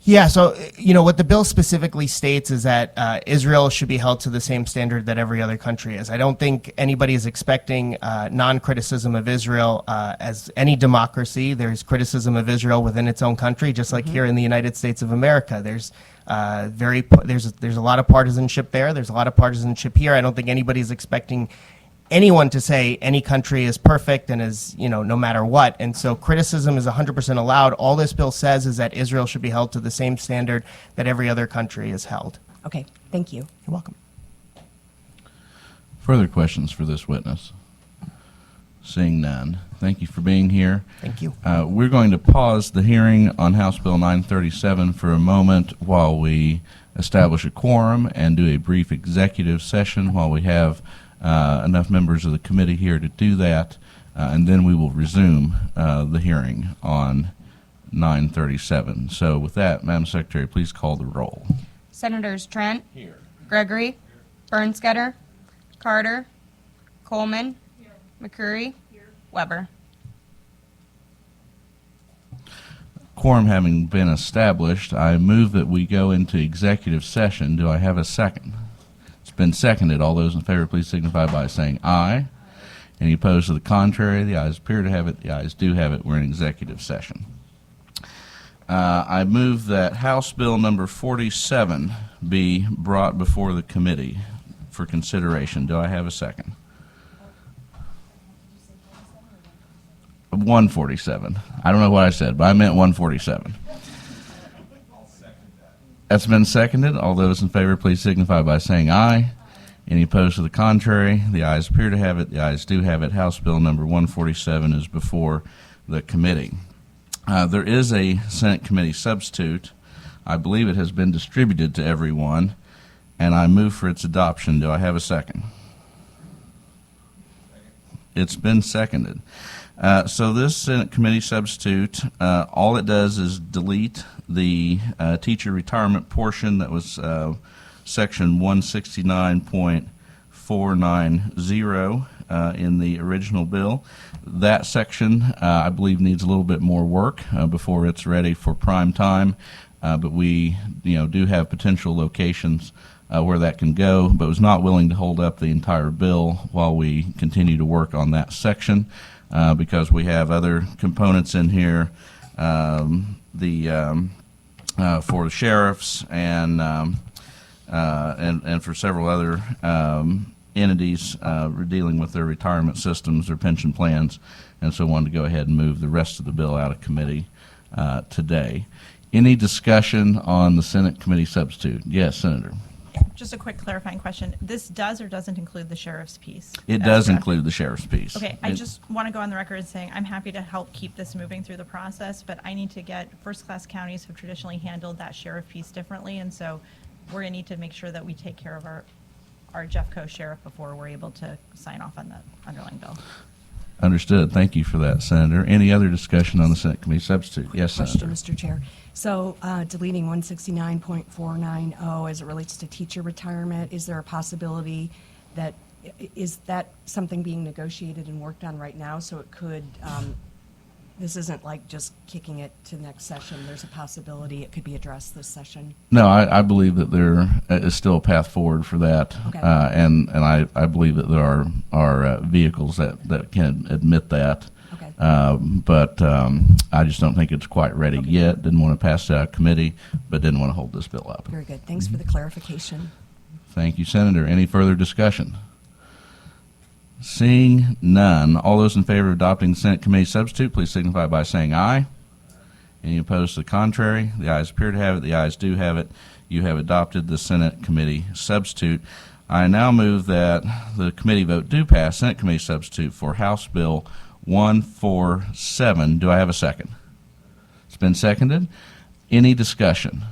Yeah, so, what the bill specifically states is that Israel should be held to the same standard that every other country is. I don't think anybody is expecting non-criticism of Israel as any democracy. There's criticism of Israel within its own country, just like here in the United States of America. There's There's a lot of partisanship there. There's a lot of partisanship here. I don't think anybody's expecting anyone to say any country is perfect and is, no matter what. And so criticism is 100% allowed. All this bill says is that Israel should be held to the same standard that every other country is held. Okay, thank you. You're welcome. Further questions for this witness? Seeing none. Thank you for being here. Thank you. We're going to pause the hearing on House Bill 937 for a moment while we establish a quorum and do a brief executive session while we have enough members of the committee here to do that, and then we will resume the hearing on 937. So with that, Madam Secretary, please call the roll. Senators Trent. Here. Gregory. Bernstetter. Carter. Coleman. Here. McCreary. Here. Weber. Quorum having been established, I move that we go into executive session. Do I have a second? It's been seconded. All those in favor, please signify by saying aye. Any opposed to the contrary? The ayes appear to have it. The ayes do have it. We're in executive session. I move that House Bill number 47 be brought before the committee for consideration. Do I have a second? 147. I don't know what I said, but I meant 147. That's been seconded. All those in favor, please signify by saying aye. Any opposed to the contrary? The ayes appear to have it. The ayes do have it. House Bill number 147 is before the committee. There is a Senate committee substitute. I believe it has been distributed to everyone, and I move for its adoption. Do I have a second? It's been seconded. So this Senate committee substitute, all it does is delete the teacher retirement portion that was section 169.490 in the original bill. That section, I believe, needs a little bit more work before it's ready for prime time. But we, do have potential locations where that can go, but was not willing to hold up the entire bill while we continue to work on that section. Because we have other components in here, for the sheriffs and for several other entities dealing with their retirement systems or pension plans, and so wanted to go ahead and move the rest of the bill out of committee today. Any discussion on the Senate committee substitute? Yes, Senator. Just a quick clarifying question. This does or doesn't include the sheriff's piece? It does include the sheriff's piece. Okay, I just want to go on the record saying I'm happy to help keep this moving through the process, but I need to get, first-class counties have traditionally handled that sheriff piece differently, and so we're going to need to make sure that we take care of our Jeffco sheriff before we're able to sign off on the underlying bill. Understood. Thank you for that, Senator. Any other discussion on the Senate committee substitute? Yes, Senator. Question, Mr. Chair. So deleting 169.490 as it relates to teacher retirement, is there a possibility that, is that something being negotiated and worked on right now? So it could, this isn't like just kicking it to next session. There's a possibility it could be addressed this session. No, I believe that there is still a path forward for that. Okay. And I believe that there are vehicles that can admit that. Okay. But I just don't think it's quite ready yet. Didn't want to pass it out of committee, but didn't want to hold this bill up. Very good. Thanks for the clarification. Thank you, Senator. Any further discussion? Seeing none, all those in favor of adopting the Senate committee substitute, please signify by saying aye. Any opposed to the contrary? The ayes appear to have it. The ayes do have it. You have adopted the Senate committee substitute. I now move that the committee vote do pass Senate committee substitute for House Bill 147. Do I have a second? It's been seconded. Any discussion?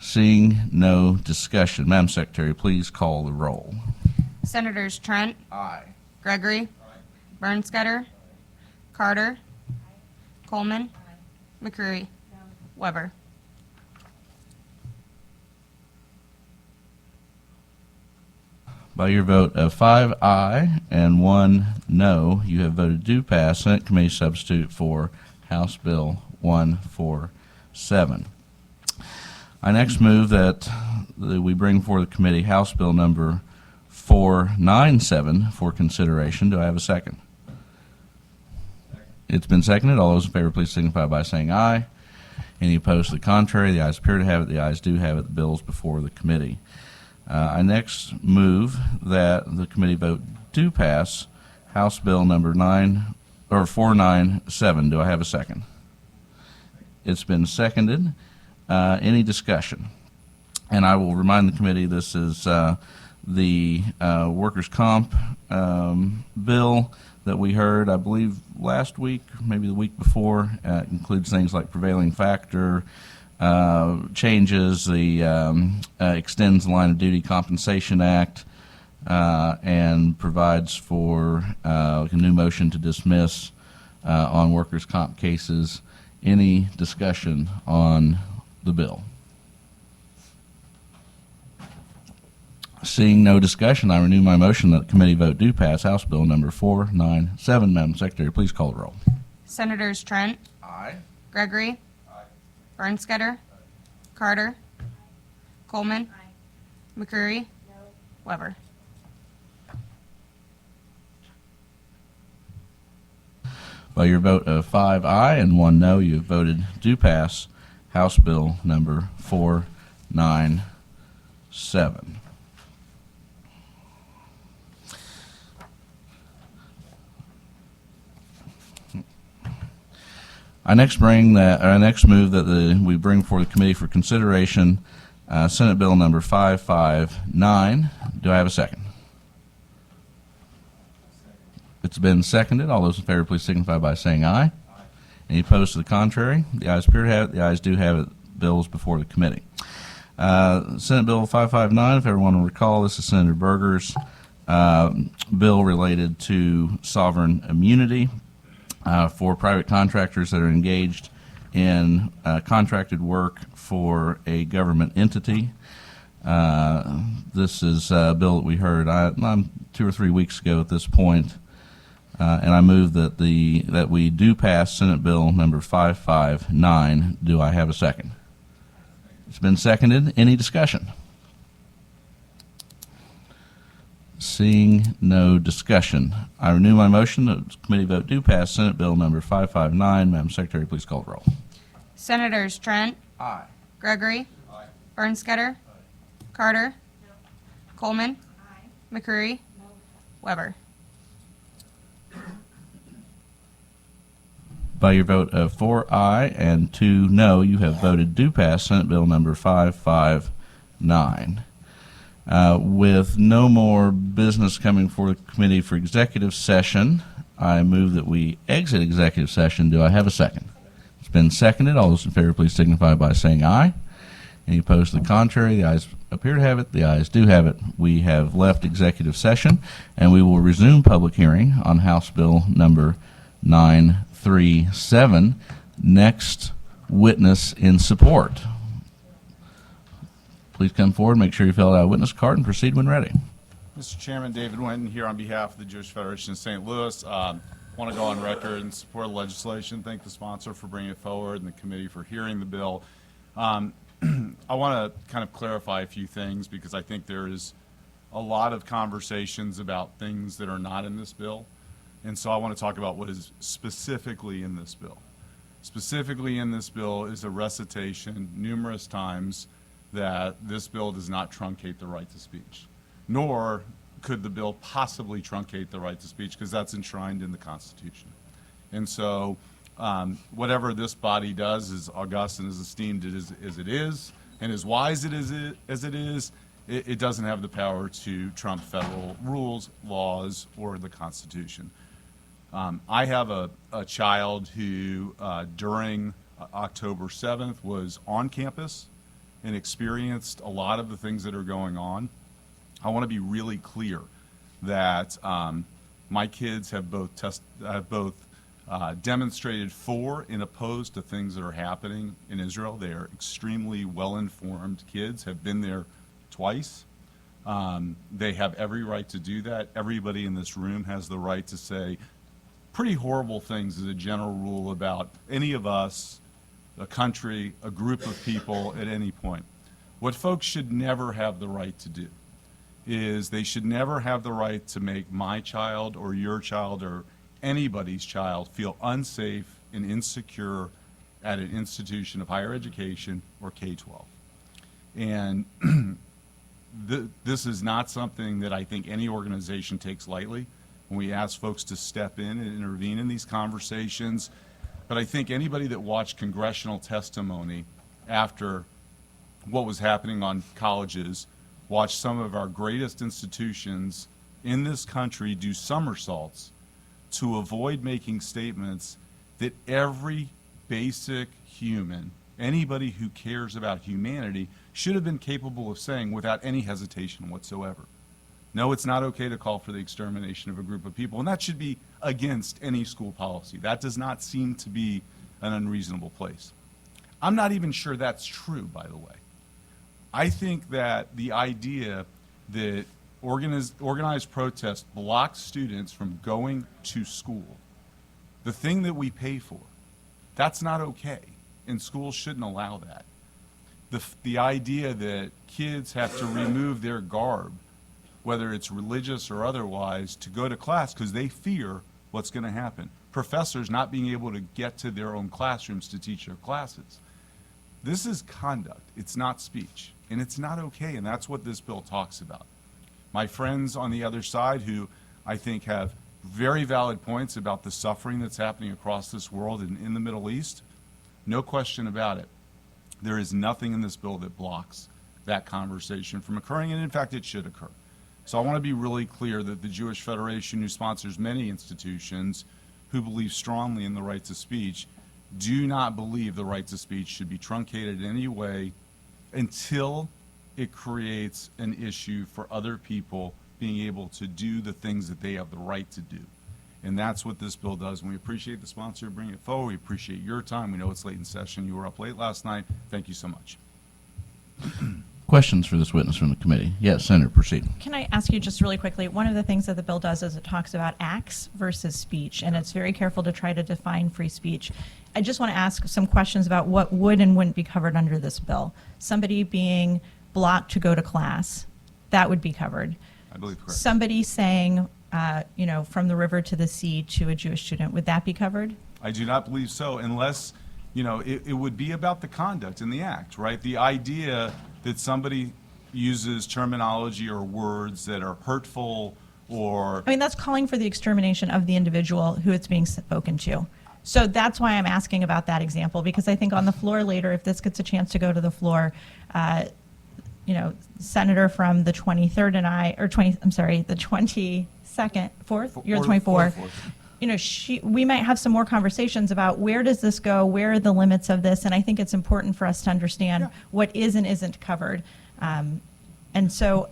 Seeing no discussion, Madam Secretary, please call the roll. Senators Trent. Aye. Gregory. Bernstetter. Carter. Coleman. McCreary. Weber. By your vote of 5 aye and 1 no, you have voted to pass Senate committee substitute for House Bill 147. I next move that we bring before the committee House Bill number 497 for consideration. Do I have a second? It's been seconded. All those in favor, please signify by saying aye. Any opposed to the contrary? The ayes appear to have it. The ayes do have it. The bill is before the committee. I next move that the committee vote do pass House Bill number 497. Do I have a second? It's been seconded. Any discussion? And I will remind the committee this is the workers' comp bill that we heard, I believe, last week, maybe the week before. It includes things like prevailing factor, changes, the extends the line of duty compensation act, and provides for a new motion to dismiss on workers' comp cases. Any discussion on the bill? Seeing no discussion, I renew my motion that the committee vote do pass House Bill number 497. Madam Secretary, please call the roll. Senators Trent. Aye. Gregory. Bernstetter. Carter. Coleman. McCreary. Weber. By your vote of 5 aye and 1 no, you have voted do pass House Bill number 497. I next move that we bring before the committee for consideration Senate Bill number 559. Do I have a second? It's been seconded. All those in favor, please signify by saying aye. Any opposed to the contrary? The ayes appear to have it. The ayes do have it. Bills before the committee. Senate Bill 559, if everyone will recall, this is Senator Berger's bill related to sovereign immunity for private contractors that are engaged in contracted work for a government entity. This is a bill that we heard 2 or 3 weeks ago at this point. And I move that we do pass Senate Bill number 559. Do I have a second? It's been seconded. Any discussion? Seeing no discussion, I renew my motion that the committee vote do pass Senate Bill number 559. Madam Secretary, please call the roll. Senators Trent. Aye. Gregory. Bernstetter. Carter. Coleman. McCreary. Weber. By your vote of 4 aye and 2 no, you have voted do pass Senate Bill number 559. With no more business coming for the committee for executive session, I move that we exit executive session. Do I have a second? It's been seconded. All those in favor, please signify by saying aye. Any opposed to the contrary? The ayes appear to have it. The ayes do have it. We have left executive session, and we will resume public hearing on House Bill number 937. Next witness in support. Please come forward, make sure you fill out a witness card, and proceed when ready. Mr. Chairman, David Winton here on behalf of the Jewish Federation of St. Louis. Want to go on record in support of the legislation, thank the sponsor for bringing it forward and the committee for hearing the bill. I want to kind of clarify a few things because I think there is a lot of conversations about things that are not in this bill. And so I want to talk about what is specifically in this bill. Specifically in this bill is a recitation numerous times that this bill does not truncate the right to speech, nor could the bill possibly truncate the right to speech because that's enshrined in the Constitution. And so whatever this body does, as august and as esteemed as it is, and as wise as it is, it doesn't have the power to trump federal rules, laws, or the Constitution. I have a child who, during October 7th, was on campus and experienced a lot of the things that are going on. I want to be really clear that my kids have both demonstrated for and opposed to things that are happening in Israel. They are extremely well-informed kids, have been there twice. They have every right to do that. Everybody in this room has the right to say pretty horrible things as a general rule about any of us, a country, a group of people at any point. What folks should never have the right to do is they should never have the right to make my child or your child or anybody's child feel unsafe and insecure at an institution of higher education or K-12. And this is not something that I think any organization takes lightly when we ask folks to step in and intervene in these conversations. But I think anybody that watched congressional testimony after what was happening on colleges, watched some of our greatest institutions in this country do somersaults to avoid making statements that every basic human, anybody who cares about humanity, should have been capable of saying without any hesitation whatsoever. No, it's not okay to call for the extermination of a group of people, and that should be against any school policy. That does not seem to be an unreasonable place. I'm not even sure that's true, by the way. I think that the idea that organized protest blocks students from going to school, the thing that we pay for, that's not okay, and schools shouldn't allow that. The idea that kids have to remove their garb, whether it's religious or otherwise, to go to class because they fear what's going to happen. Professors not being able to get to their own classrooms to teach their classes. This is conduct. It's not speech. And it's not okay, and that's what this bill talks about. My friends on the other side, who I think have very valid points about the suffering that's happening across this world and in the Middle East, no question about it. There is nothing in this bill that blocks that conversation from occurring, and in fact, it should occur. So I want to be really clear that the Jewish Federation, who sponsors many institutions who believe strongly in the rights of speech, do not believe the rights of speech should be truncated in any way until it creates an issue for other people being able to do the things that they have the right to do. And that's what this bill does. And we appreciate the sponsor bringing it forward. We appreciate your time. We know it's late in session. You were up late last night. Thank you so much. Questions for this witness from the committee? Yes, Senator, proceed. Can I ask you just really quickly, one of the things that the bill does is it talks about acts versus speech, and it's very careful to try to define free speech. I just want to ask some questions about what would and wouldn't be covered under this bill. Somebody being blocked to go to class, that would be covered. I believe correct. Somebody saying, from the river to the sea to a Jewish student, would that be covered? I do not believe so, unless, it would be about the conduct in the act, right? The idea that somebody uses terminology or words that are hurtful or... I mean, that's calling for the extermination of the individual who it's being spoken to. So that's why I'm asking about that example, because I think on the floor later, if this gets a chance to go to the floor, Senator from the 23rd and the 22nd, 4th? You're the 24th. We might have some more conversations about where does this go, where are the limits of this, and I think it's important for us to understand what is and isn't covered. And so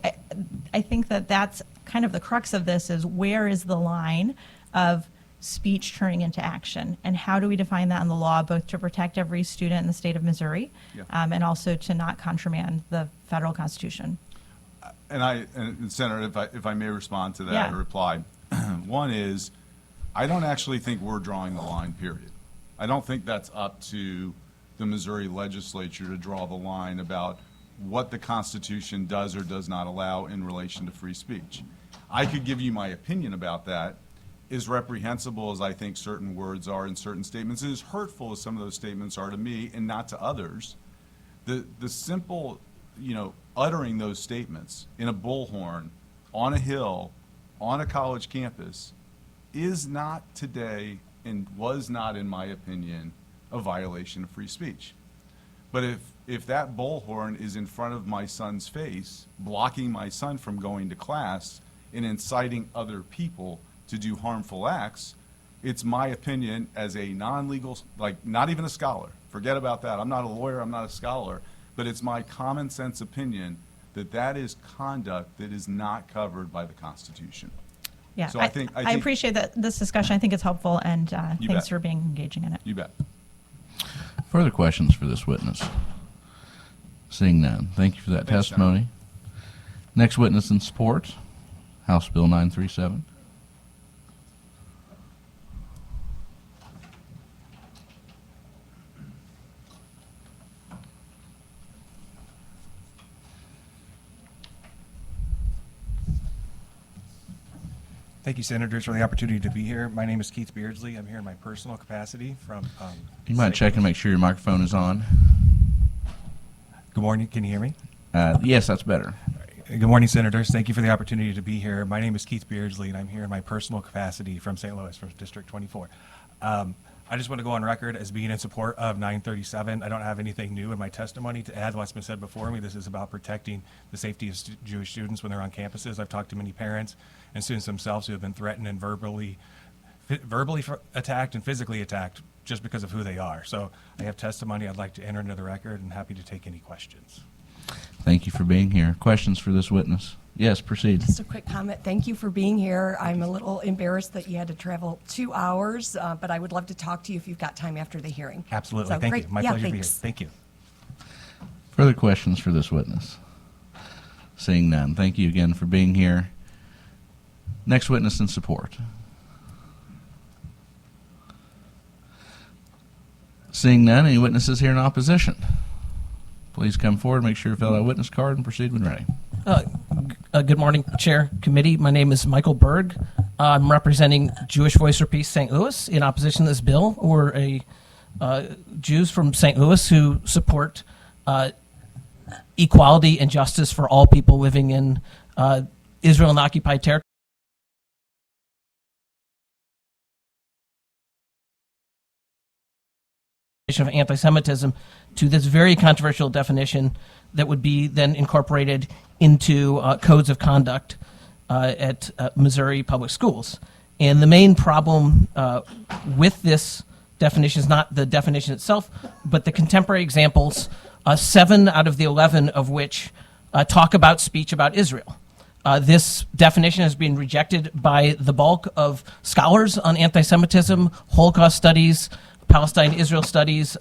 I think that that's kind of the crux of this, is where is the line of speech turning into action, and how do we define that in the law, both to protect every student in the state of Missouri and also to not contramand the federal Constitution. And Senator, if I may respond to that or reply. One is, I don't actually think we're drawing the line, period. I don't think that's up to the Missouri legislature to draw the line about what the Constitution does or does not allow in relation to free speech. I could give you my opinion about that. As reprehensible as I think certain words are in certain statements, as hurtful as some of those statements are to me and not to others, the simple, uttering those statements in a bullhorn, on a hill, on a college campus, is not today and was not, in my opinion, a violation of free speech. But if that bullhorn is in front of my son's face, blocking my son from going to class and inciting other people to do harmful acts, it's my opinion as a non-legal, not even a scholar, forget about that, I'm not a lawyer, I'm not a scholar, but it's my common sense opinion that that is conduct that is not covered by the Constitution. Yeah, so I appreciate this discussion. I think it's helpful, and thanks for being engaging in it. You bet. Further questions for this witness? Seeing none. Thank you for that testimony. Next witness in support, House Bill 937. Thank you, Senators, for the opportunity to be here. My name is Keith Beardsley. I'm here in my personal capacity from. You might check and make sure your microphone is on. Good morning. Can you hear me? Yes, that's better. Good morning, Senators. Thank you for the opportunity to be here. My name is Keith Beardsley, and I'm here in my personal capacity from St. Louis, from District 24. I just want to go on record as being in support of 937. I don't have anything new in my testimony to add to what's been said before me. This is about protecting the safety of Jewish students when they're on campuses. I've talked to many parents and students themselves who have been threatened and verbally attacked and physically attacked just because of who they are. So I have testimony I'd like to enter into the record and happy to take any questions. Thank you for being here. Questions for this witness? Yes, proceed. Just a quick comment. Thank you for being here. I'm a little embarrassed that you had to travel 2 hours, but I would love to talk to you if you've got time after the hearing. Absolutely. So, Thank great. you. My Yeah, pleasure to be here. thanks. Thank you. Further questions for this witness? Seeing none. Thank you again for being here. Next witness in support. Seeing none, any witnesses here in opposition? Please come forward, make sure you fill out a witness card, and proceed when ready. Good morning, Chair, Committee. My name is Michael Berg. I'm representing Jewish Voice for Peace St. Louis in opposition to this bill. We're Jews from St. Louis who support equality and justice for all people living in Israel and occupied territory. Of anti-Semitism to this very controversial definition that would be then incorporated into codes of conduct at Missouri public schools. And the main problem with this definition is not the definition itself, but the contemporary examples, 7 out of the 11 of which talk about speech about Israel. This definition has been rejected by the bulk of scholars on anti-Semitism, Holocaust studies, Palestine-Israel studies,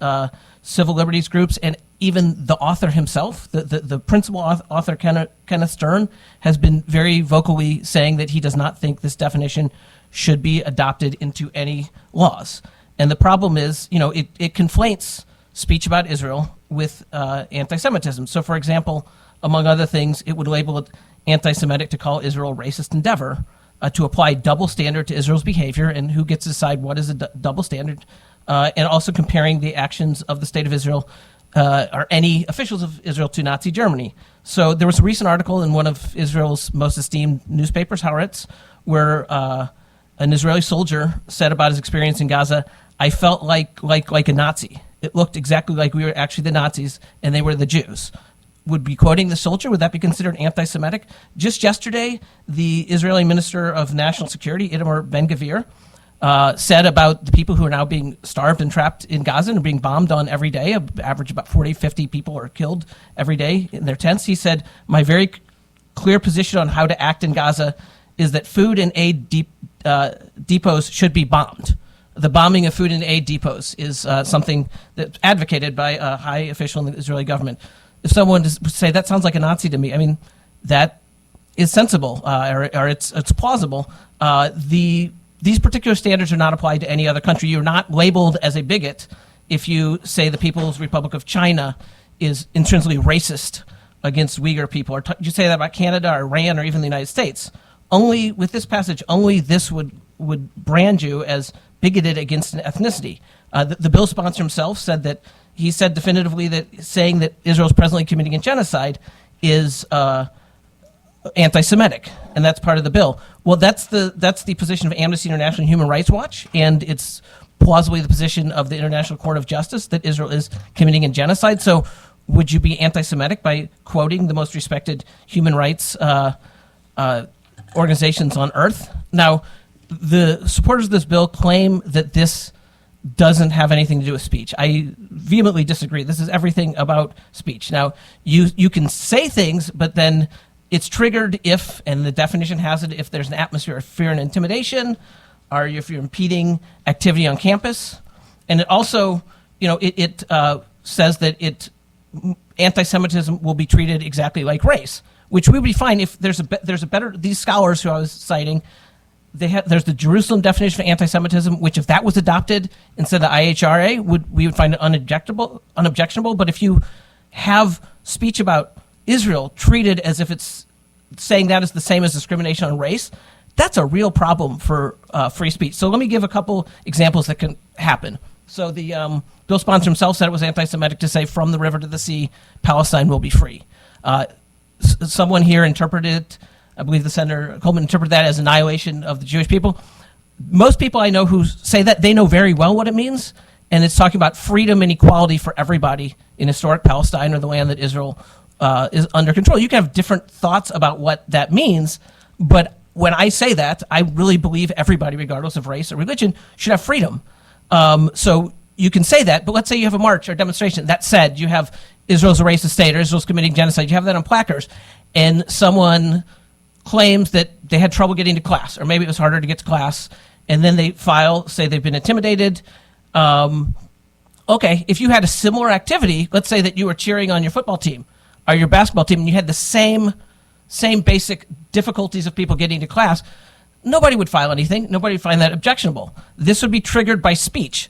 civil liberties groups, and even the author himself, the principal author, Kenneth Stern, has been very vocally saying that he does not think this definition should be adopted into any laws. And the problem is, it conflates speech about Israel with anti-Semitism. So, for example, among other things, it would label it anti-Semitic to call Israel a racist endeavor, to apply double standard to Israel's behavior, and who gets to decide what is a double standard, and also comparing the actions of the state of Israel or any officials of Israel to Nazi Germany. So there was a recent article in one of Israel's most esteemed newspapers, Haaretz, where an Israeli soldier said about his experience in Gaza, "I felt like a Nazi. It looked exactly like we were actually the Nazis and they were the Jews." Would be quoting the soldier, would that be considered anti-Semitic? Just yesterday, the Israeli Minister of National Security, Itamar Ben-Gvir, said about the people who are now being starved and trapped in Gaza and are being bombed on every day. Average about 40, 50 people are killed every day in their tents. He said, "My very clear position on how to act in Gaza is that food and aid depots should be bombed." The bombing of food and aid depots is something that's advocated by a high official in the Israeli government. If someone would say that sounds like a Nazi to me, I mean, that is sensible or it's plausible. These particular standards are not applied to any other country. You're not labeled as a bigot if you say the People's Republic of China is intrinsically racist against Uyghur people, or you say that about Canada or Iran or even the United States. Only with this passage, only this would brand you as bigoted against an ethnicity. The bill sponsor himself said that he said definitively that saying that Israel is presently committing a genocide is anti-Semitic, and that's part of the bill. Well, that's the position of Amnesty International and Human Rights Watch, and it's plausibly the position of the International Court of Justice that Israel is committing a genocide. So would you be anti-Semitic by quoting the most respected human rights organizations on earth? Now, the supporters of this bill claim that this doesn't have anything to do with speech. I vehemently disagree. This is everything about speech. Now, you can say things, but then it's triggered if, and the definition has it, if there's an atmosphere of fear and intimidation, or if you're impeding activity on campus. And it also, it says that anti-Semitism will be treated exactly like race, which we would be fine if there's a better, these scholars who I was citing, there's the Jerusalem definition of anti-Semitism, which if that was adopted instead of the IHRA, we would find it unobjectionable. But if you have speech about Israel treated as if it's saying that is the same as discrimination on race, That's a real problem for free speech. So let me give a couple examples that can happen. So the bill sponsor himself said it was anti-Semitic to say from the river to the sea, Palestine will be free. Someone here interpreted it, I believe the Senator Coleman interpreted that as annihilation of the Jewish people. Most people I know who say that, they know very well what it means, and it's talking about freedom and equality for everybody in historic Palestine or the land that Israel is under control. You can have different thoughts about what that means, but when I say that, I really believe everybody, regardless of race or religion, should have freedom. So you can say that, but let's say you have a march or demonstration. That said, you have Israel's a racist state or Israel's committing genocide. You have that on placards, and someone claims that they had trouble getting to class, or maybe it was harder to get to class, and then they say they've been intimidated. Okay, if you had a similar activity, let's say that you were cheering on your football team or your basketball team, and you had the same basic difficulties of people getting to class, nobody would file anything. Nobody would find that objectionable. This would be triggered by speech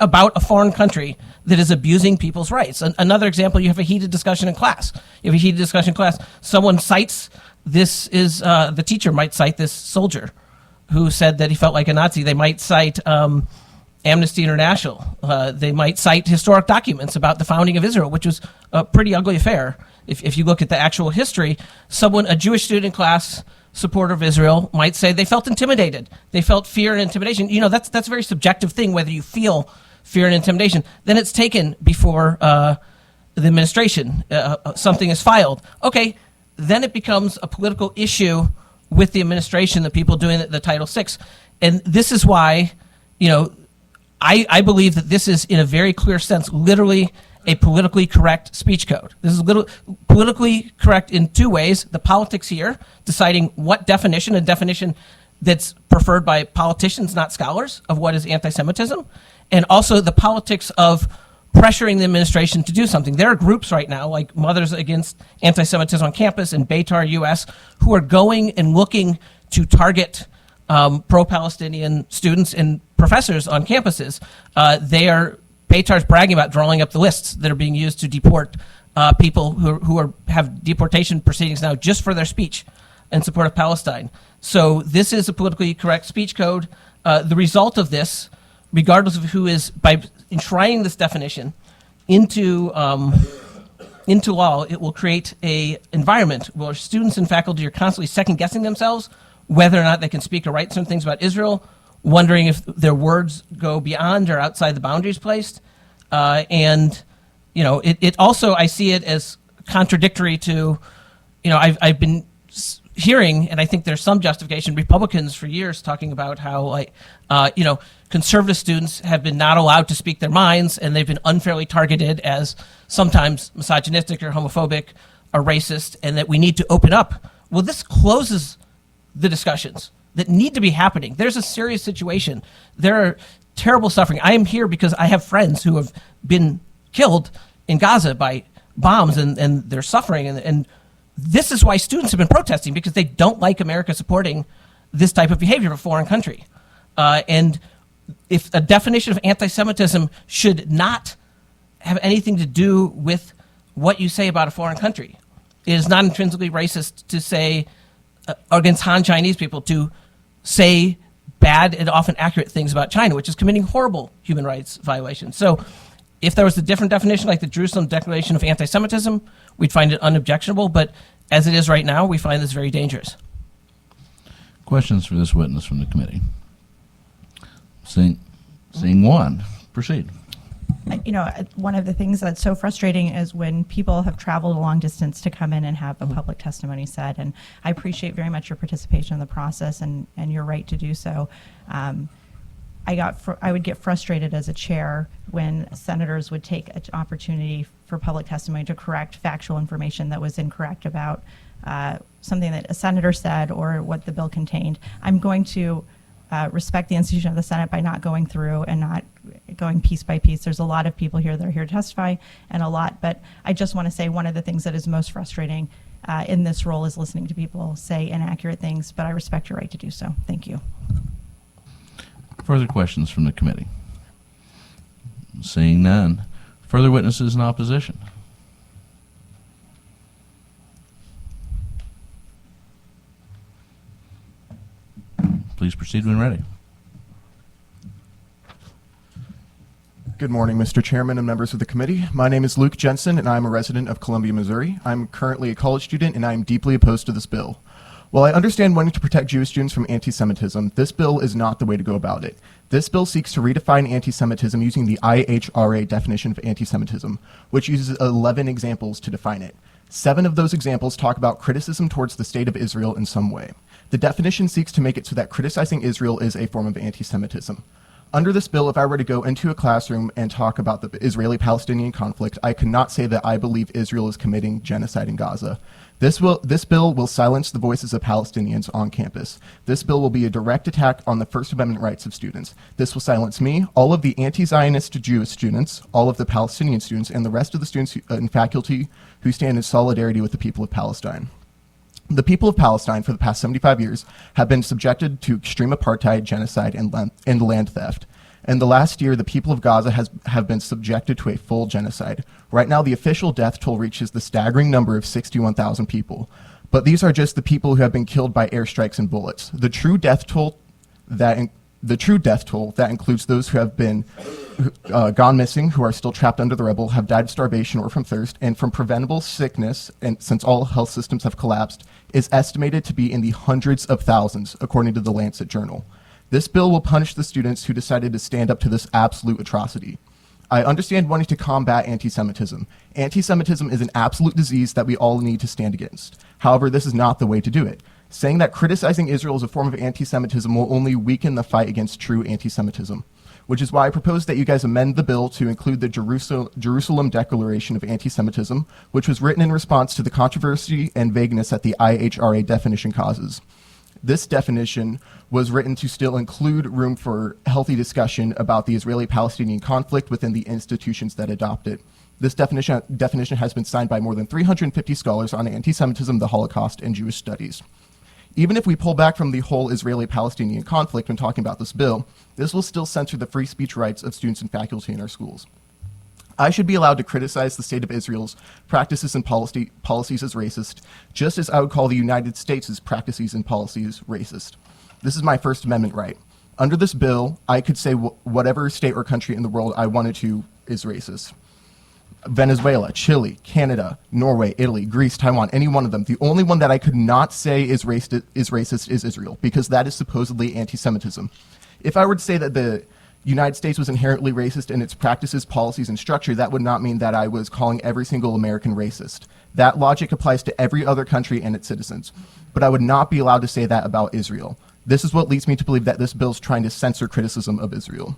about a foreign country that is abusing people's rights. Another example, you have a heated discussion in class. You have a heated discussion in class. Someone cites the teacher might cite this soldier who said that he felt like a Nazi. They might cite Amnesty International. They might cite historic documents about the founding of Israel, which was a pretty ugly affair. If you look at the actual history, a Jewish student in class, supporter of Israel, might say they felt intimidated. They felt fear and intimidation. That's a very subjective thing, whether you feel fear and intimidation. Then it's taken before the administration. Something is filed. Okay, then it becomes a political issue with the administration, the people doing the Title VI. And this is why, I believe that this is, in a very clear sense, literally a politically correct speech code. This is politically correct in two ways. The politics here, deciding what definition, a definition that's preferred by politicians, not scholars, of what is anti-Semitism, and also the politics of pressuring the administration to do something. There are groups right now, like Mothers Against Anti-Semitism on Campus and Beitar US, who are going and looking to target pro-Palestinian students and professors on campuses. Beitar's bragging about drawing up the lists that are being used to deport people who have deportation proceedings now just for their speech in support of Palestine. So this is a politically correct speech code. The result of this, regardless of who is, by enshrining this definition into law, it will create an environment where students and faculty are constantly second-guessing themselves whether or not they can speak or write certain things about Israel, wondering if their words go beyond or outside the boundaries placed. It also, I see it as contradictory to, I've been hearing, and I think there's some justification, Republicans for years talking about how, conservative students have been not allowed to speak their minds, and they've been unfairly targeted as sometimes misogynistic or homophobic or racist, and that we need to open up. Well, this closes the discussions that need to be happening. There's a serious situation. There are terrible suffering. I am here because I have friends who have been killed in Gaza by bombs, and they're suffering. And this is why students have been protesting, because they don't like America supporting this type of behavior of a foreign country. And if a definition of anti-Semitism should not have anything to do with what you say about a foreign country, it is not intrinsically racist to say against Han Chinese people, to say bad and often accurate things about China, which is committing horrible human rights violations. So if there was a different definition, like the Jerusalem Declaration of Anti-Semitism, we'd find it unobjectionable, but as it is right now, we find this very dangerous. Questions for this witness from the committee? Seeing one, proceed. One of the things that's so frustrating is when people have traveled a long distance to come in and have a public testimony said, and I appreciate very much your participation in the process and your right to do so. I would get frustrated as a chair when senators would take an opportunity for public testimony to correct factual information that was incorrect about something that a senator said or what the bill contained. I'm going to respect the institution of the Senate by not going through and not going piece by piece. There's a lot of people here that are here to testify, but I just want to say one of the things that is most frustrating in this role is listening to people say inaccurate things, but I respect your right to do so. Thank you. Further questions from the committee? Seeing none. Further witnesses in opposition? Please proceed when ready. Good morning, Mr. Chairman and members of the committee. My name is Luke Jensen, and I'm a resident of Columbia, Missouri. I'm currently a college student, and I am deeply opposed to this bill. While I understand wanting to protect Jewish students from anti-Semitism, this bill is not the way to go about it. This bill seeks to redefine anti-Semitism using the IHRA definition of anti-Semitism, which uses 11 examples to define it. 7 of those examples talk about criticism towards the state of Israel in some way. The definition seeks to make it so that criticizing Israel is a form of anti-Semitism. Under this bill, if I were to go into a classroom and talk about the Israeli-Palestinian conflict, I could not say that I believe Israel is committing genocide in Gaza. This bill will silence the voices of Palestinians on campus. This bill will be a direct attack on the First Amendment rights of students. This will silence me, all of the anti-Zionist Jewish students, all of the Palestinian students, and the rest of the students and faculty who stand in solidarity with the people of Palestine. The people of Palestine for the past 75 years have been subjected to extreme apartheid, genocide, and land theft. In the last year, the people of Gaza have been subjected to a full genocide. Right now, the official death toll reaches the staggering number of 61,000 people. But these are just the people who have been killed by airstrikes and bullets. The true death toll that includes those who have been gone missing, who are still trapped under the rubble, have died of starvation or from thirst, and from preventable sickness, and since all health systems have collapsed, is estimated to be in the hundreds of thousands, according to the Lancet Journal. This bill will punish the students who decided to stand up to this absolute atrocity. I understand wanting to combat anti-Semitism. Anti-Semitism is an absolute disease that we all need to stand against. However, this is not the way to do it. Saying that criticizing Israel is a form of anti-Semitism will only weaken the fight against true anti-Semitism, which is why I propose that you guys amend the bill to include the Jerusalem Declaration of Anti-Semitism, which was written in response to the controversy and vagueness that the IHRA definition causes. This definition was written to still include room for healthy discussion about the Israeli-Palestinian conflict within the institutions that adopt it. This definition has been signed by more than 350 scholars on anti-Semitism, the Holocaust, and Jewish studies. Even if we pull back from the whole Israeli-Palestinian conflict when talking about this bill, this will still censor the free speech rights of students and faculty in our schools. I should be allowed to criticize the state of Israel's practices and policies as racist, just as I would call the United States' practices and policies racist. This is my First Amendment right. Under this bill, I could say whatever state or country in the world I wanted to is racist. Venezuela, Chile, Canada, Norway, Italy, Greece, Taiwan, any one of them. The only one that I could not say is racist is Israel, because that is supposedly anti-Semitism. If I were to say that the United States was inherently racist in its practices, policies, and structure, that would not mean that I was calling every single American racist. That logic applies to every other country and its citizens. But I would not be allowed to say that about Israel. This is what leads me to believe that this bill is trying to censor criticism of Israel.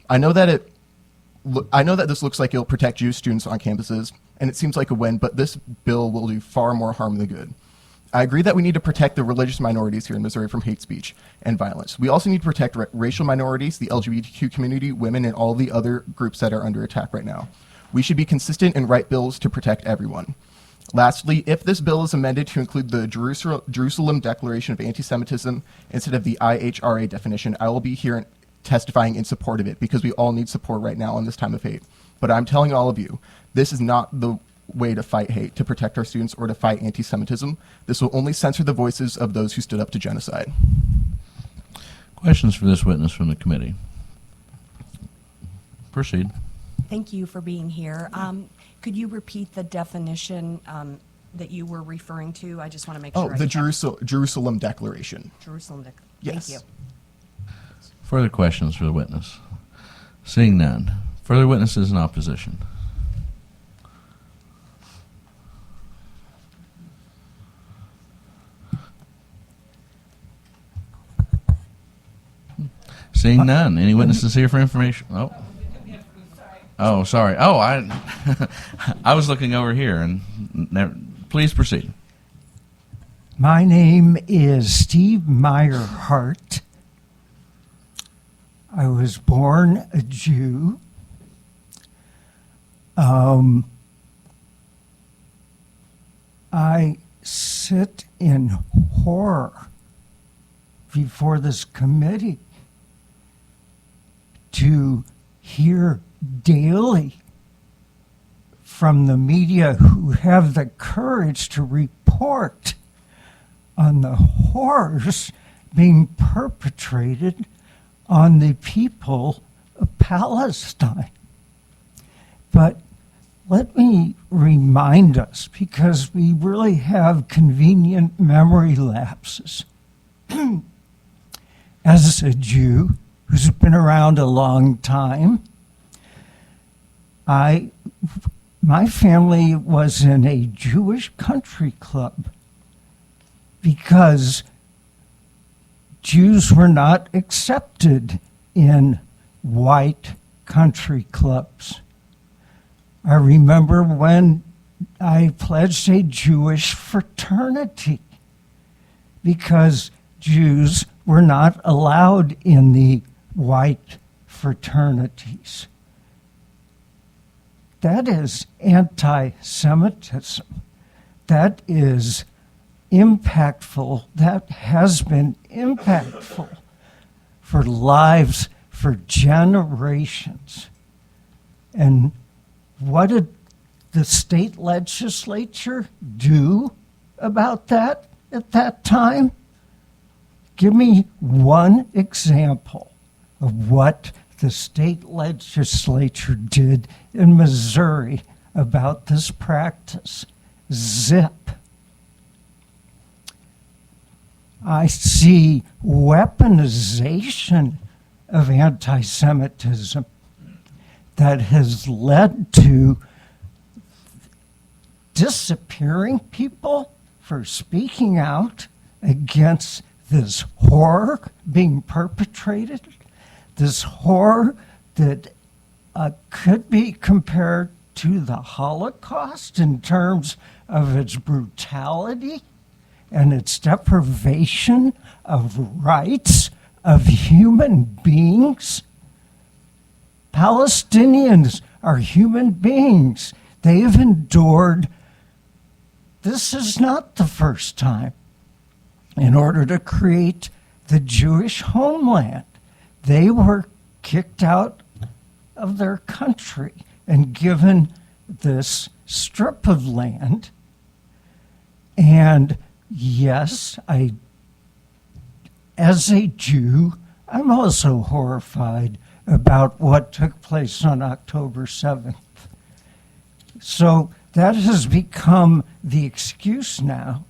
I know that this looks like it'll protect Jewish students on campuses, and it seems like a win, but this bill will do far more harm than good. I agree that we need to protect the religious minorities here in Missouri from hate speech and violence. We also need to protect racial minorities, the LGBTQ community, women, and all the other groups that are under attack right now. We should be consistent and write bills to protect everyone. Lastly, if this bill is amended to include the Jerusalem Declaration of Anti-Semitism instead of the IHRA definition, I will be here testifying in support of it, because we all need support right now in this time of hate. But I'm telling all of you, this is not the way to fight hate, to protect our students, or to fight anti-Semitism. This will only censor the voices of those who stood up to genocide. Questions for this witness from the committee? Proceed. Thank you for being here. Could you repeat the definition that you were referring to? I just want to make sure. The Jerusalem Declaration. Jerusalem Declaration. Yes. Thank you. Further questions for the witness? Seeing none. Further witnesses in opposition? Seeing none. Any witnesses here for information? Oh, sorry. Oh, I was looking over here, and please proceed. My name is Steve Meyerhart. I was born a Jew. I sit in horror before this committee to hear daily from the media who have the courage to report on the horrors being perpetrated on the people of Palestine. But let me remind us, because we really have convenient memory lapses. As a Jew who's been around a long time, my family was in a Jewish country club because Jews were not accepted in white country clubs. I remember when I pledged a Jewish fraternity because Jews were not allowed in the white fraternities. That is anti-Semitism. That is impactful. That has been impactful for lives for generations. And what did the state legislature do about that at that time? Give me one example of what the state legislature did in Missouri about this practice. Zip. I see weaponization of anti-Semitism that has led to disappearing people for speaking out against this horror being perpetrated, this horror that could be compared to the Holocaust in terms of its brutality and its deprivation of rights of human beings. Palestinians are human beings. They have endured. This is not the first time. In order to create the Jewish homeland, they were kicked out of their country and given this strip of land. And yes, as a Jew, I'm also horrified about what took place on October 7th. So that has become the excuse now,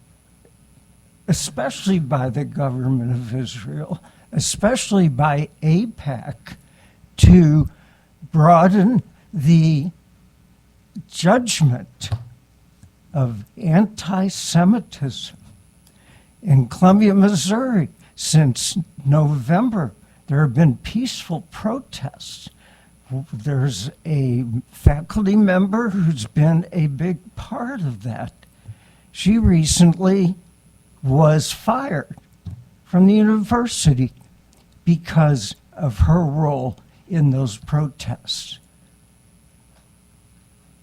especially by the government of Israel, especially by AIPAC, to broaden the judgment of anti-Semitism. In Columbia, Missouri, since November, there have been peaceful protests. There's a faculty member who's been a big part of that. She recently was fired from the university because of her role in those protests.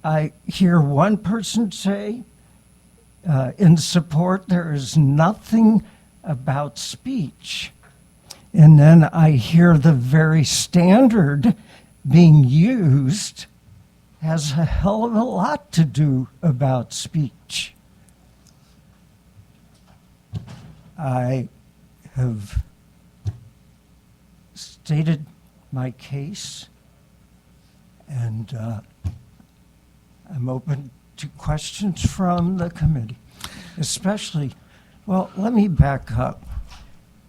I hear one person say in support, there is nothing about speech. And then I hear the very standard being used has a hell of a lot to do about speech. I have stated my case, and I'm open to questions from the committee, especially, well, let me back up.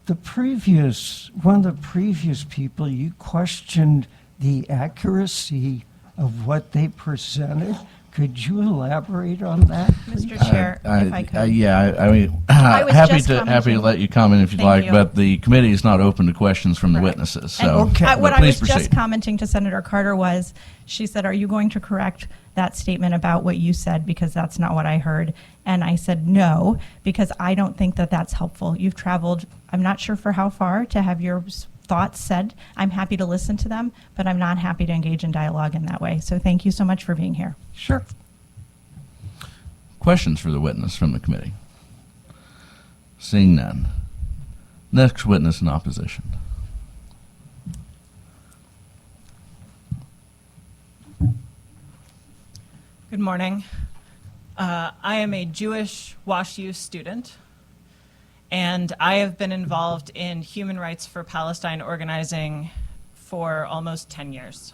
One of the previous people, you questioned the accuracy of what they presented. Could you elaborate on that, please? Mr. Chair, if I could. Yeah, I mean, I was happy just to commenting. let you comment if you'd Thank like, you. but the committee is not open to questions from the witnesses. So, What I please was proceed. just commenting to Senator Carter was, she said, are you going to correct that statement about what you said, because that's not what I heard? And I said no, because I don't think that that's helpful. You've traveled, I'm not sure for how far, to have your thoughts said. I'm happy to listen to them, but I'm not happy to engage in dialogue in that way. So thank you so much for being here. Sure. Questions for the witness from the committee? Seeing none. Next witness in opposition. Good morning. I am a Jewish WashU student, And I have been involved in human rights for Palestine organizing for almost 10 years.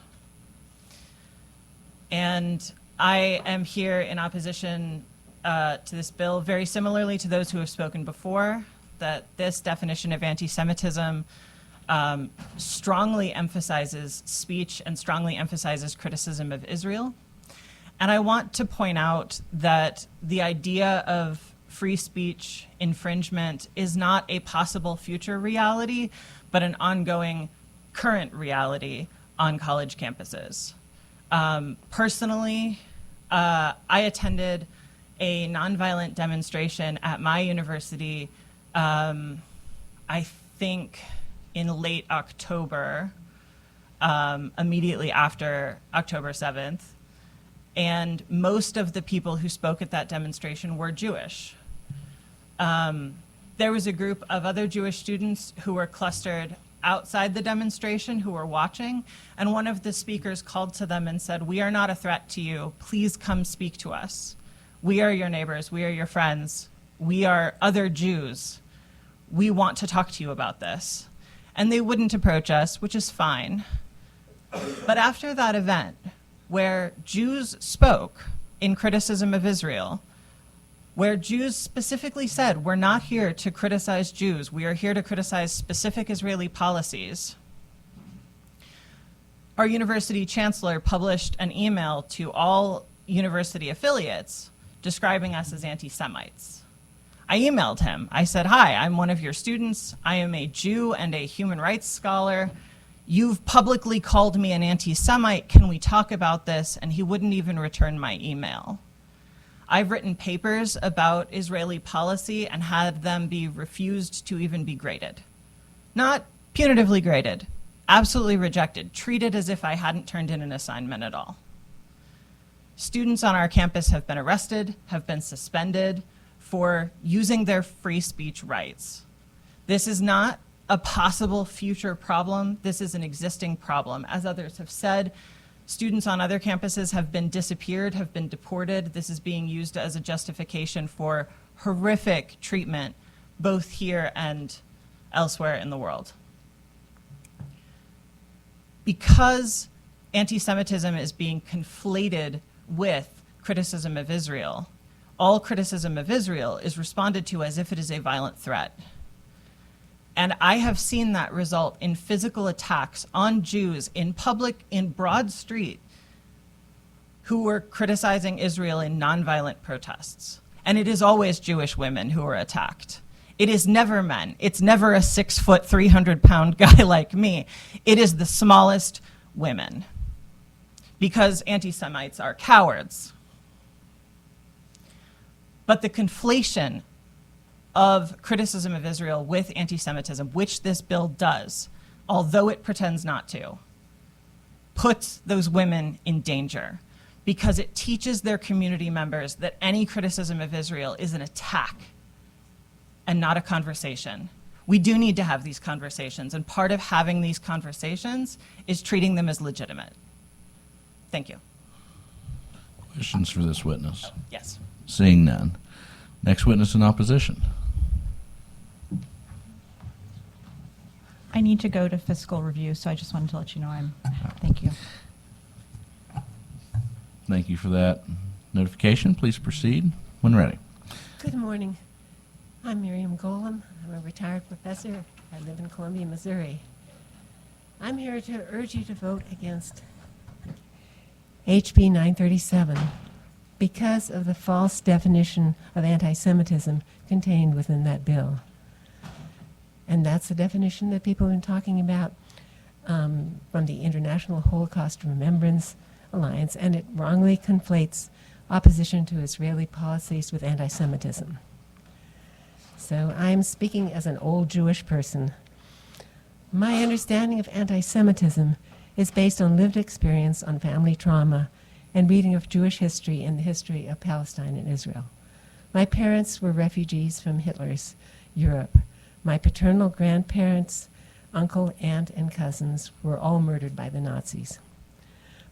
And I am here in opposition to this bill, very similarly to those who have spoken before, that this definition of anti-Semitism strongly emphasizes speech and strongly emphasizes criticism of Israel. And I want to point out that the idea of free speech infringement is not a possible future reality, but an ongoing current reality on college campuses. Personally, I attended a nonviolent demonstration at my university, I think in late October, immediately after October 7th. And most of the people who spoke at that demonstration were Jewish. There was a group of other Jewish students who were clustered outside the demonstration who were watching, and one of the speakers called to them and said, "We are not a threat to you. Please come speak to us. We are your neighbors. We are your friends. We are other Jews. We want to talk to you about this." And they wouldn't approach us, which is fine. But after that event, where Jews spoke in criticism of Israel, where Jews specifically said, "We're not here to criticize Jews, we are here to criticize specific Israeli policies," our university chancellor published an email to all university affiliates describing us as anti-Semites. I emailed him. I said, "Hi, I'm one of your students. I am a Jew and a human rights scholar. You've publicly called me an anti-Semite. Can we talk about this?" And he wouldn't even return my email. I've written papers about Israeli policy and had them be refused to even be graded. Not punitively graded, absolutely rejected, treated as if I hadn't turned in an assignment at all. Students on our campus have been arrested, have been suspended for using their free speech rights. This is not a possible future problem. This is an existing problem. As others have said, students on other campuses have been disappeared, have been deported. This is being used as a justification for horrific treatment, both here and elsewhere in the world. Because anti-Semitism is being conflated with criticism of Israel, all criticism of Israel is responded to as if it is a violent threat. And I have seen that result in physical attacks on Jews in public, in Broad Street, who were criticizing Israel in nonviolent protests. And it is always Jewish women who are attacked. It is never men. It's never a 6-foot, 300-pound guy like me. It is the smallest women. Because anti-Semites are cowards. But the conflation of criticism of Israel with anti-Semitism, which this bill does, although it pretends not to, puts those women in danger because it teaches their community members that any criticism of Israel is an attack and not a conversation. We do need to have these conversations, and part of having these conversations is treating them as legitimate. Thank you. Questions for this witness? Yes. Seeing none. Next witness in opposition. I need to go to fiscal review, so I just wanted to let you know thank you. Thank you for that notification. Please proceed when ready. Good morning. I'm Miriam Golem. I'm a retired professor. I live in Columbia, Missouri. I'm here to urge you to vote against HB 937 because of the false definition of anti-Semitism contained within that bill. And that's the definition that people have been talking about from the International Holocaust Remembrance Alliance, and it wrongly conflates opposition to Israeli policies with anti-Semitism. So I'm speaking as an old Jewish person. My understanding of anti-Semitism is based on lived experience, on family trauma, and reading of Jewish history and the history of Palestine and Israel. My parents were refugees from Hitler's Europe. My paternal grandparents, uncle, aunt, and cousins were all murdered by the Nazis.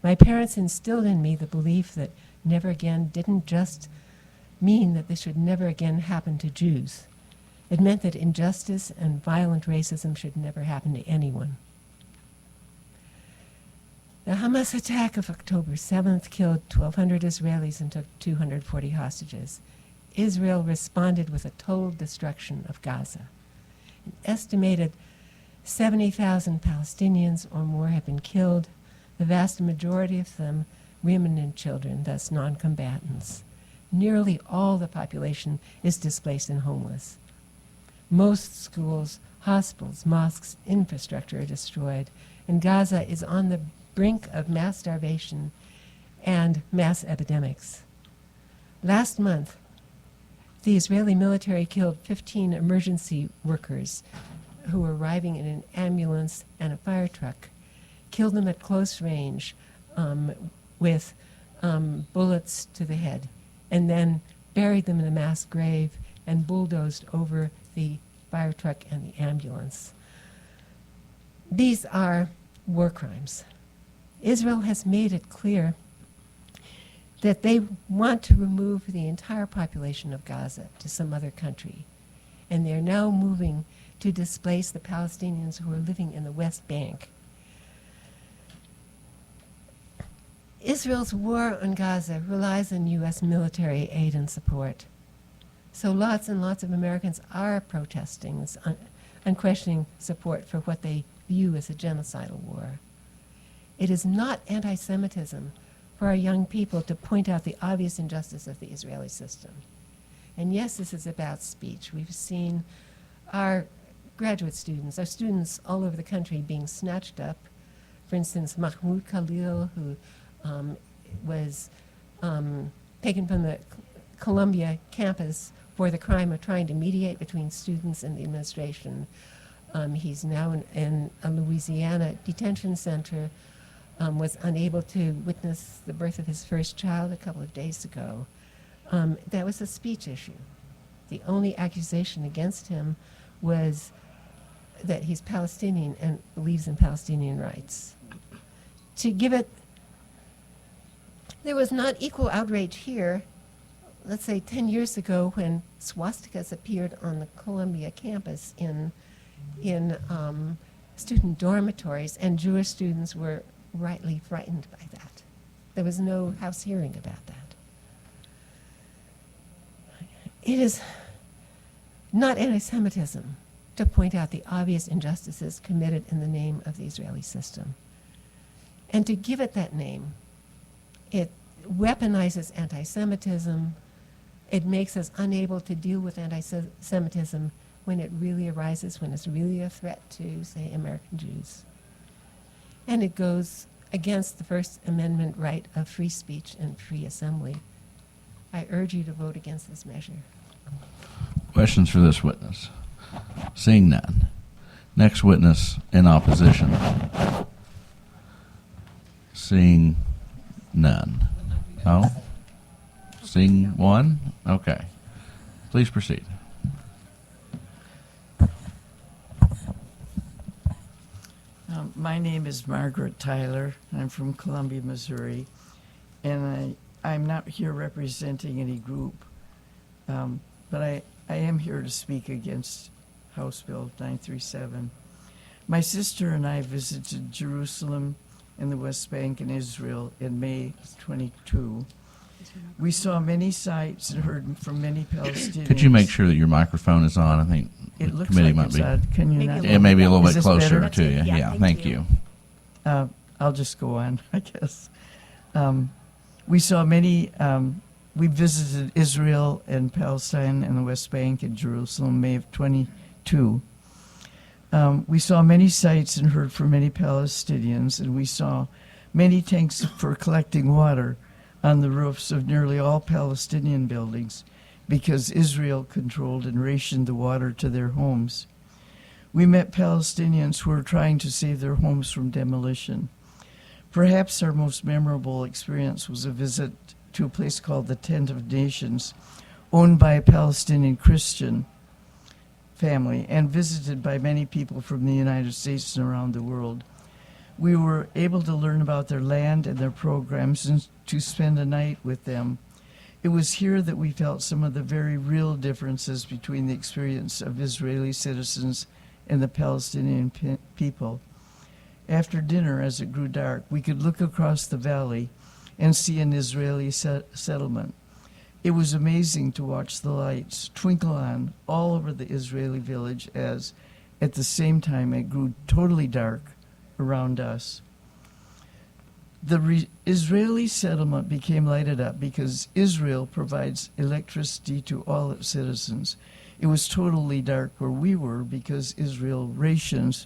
My parents instilled in me the belief that never again didn't just mean that this should never again happen to Jews. It meant that injustice and violent racism should never happen to anyone. The Hamas attack of October 7th killed 1,200 Israelis and took 240 hostages. Israel responded with a total destruction of Gaza. An estimated 70,000 Palestinians or more have been killed, the vast majority of them women and children, thus non-combatants. Nearly all the population is displaced and homeless. Most schools, hospitals, mosques, infrastructure are destroyed, and Gaza is on the brink of mass starvation and mass epidemics. Last month, the Israeli military killed 15 emergency workers who were arriving in an ambulance and a fire truck, killed them at close range with bullets to the head, and then buried them in a mass grave and bulldozed over the fire truck and the ambulance. These are war crimes. Israel has made it clear that they want to remove the entire population of Gaza to some other country, and they're now moving to displace the Palestinians who are living in the West Bank. Israel's war on Gaza relies on U.S. military aid and support. So lots and lots of Americans are protesting this unquestioning support for what they view as a genocidal war. It is not anti-Semitism for our young people to point out the obvious injustice of the Israeli system. And yes, this is about speech. We've seen our graduate students, our students all over the country being snatched up. For instance, Mahmoud Khalil, who was taken from the Columbia campus for the crime of trying to mediate between students and the administration. He's now in a Louisiana detention center, was unable to witness the birth of his first child a couple of days ago. That was a speech issue. The only accusation against him was that he's Palestinian and believes in Palestinian rights. To give it, there was not equal outrage here, let's say 10 years ago, when swastikas appeared on the Columbia campus in student dormitories, and Jewish students were rightly frightened by that. There was no House hearing about that. It is not anti-Semitism to point out the obvious injustices committed in the name of the Israeli system. And to give it that name, it weaponizes anti-Semitism. It makes us unable to deal with anti-Semitism when it really arises, when it's really a threat to, say, American Jews. And it goes against the First Amendment right of free speech and free assembly. I urge you to vote against this measure. Questions for this witness? Seeing none. Next witness in opposition. Seeing none. No? Seeing one? Okay. Please proceed. My name is Margaret Tyler. I'm from Columbia, Missouri, and I'm not here representing any group, but I am here to speak against House Bill 937. My sister and I visited Jerusalem and the West Bank and Israel in May 22. We saw many sights and heard from many Palestinians. Could you make sure that your microphone is on? I think It the looks committee like might it's be. on. Can you not? It may be a little Is bit this closer better? to you. Yeah, thank you. I'll just go on, I guess. We saw many, we visited Israel and Palestine and the West Bank and Jerusalem, May of 22. We saw many sights and heard from many Palestinians, and we saw many tanks for collecting water on the roofs of nearly all Palestinian buildings because Israel controlled and rationed the water to their homes. We met Palestinians who were trying to save their homes from demolition. Perhaps our most memorable experience was a visit to a place called the Tent of Nations, owned by a Palestinian Christian family and visited by many people from the United States and around the world. We were able to learn about their land and their programs and to spend a night with them. It was here that we felt some of the very real differences between the experience of Israeli citizens and the Palestinian people. After dinner, as it grew dark, we could look across the valley and see an Israeli settlement. It was amazing to watch the lights twinkle on all over the Israeli village as, at the same time, it grew totally dark around us. The Israeli settlement became lighted up because Israel provides electricity to all its citizens. It was totally dark where we were because Israel rations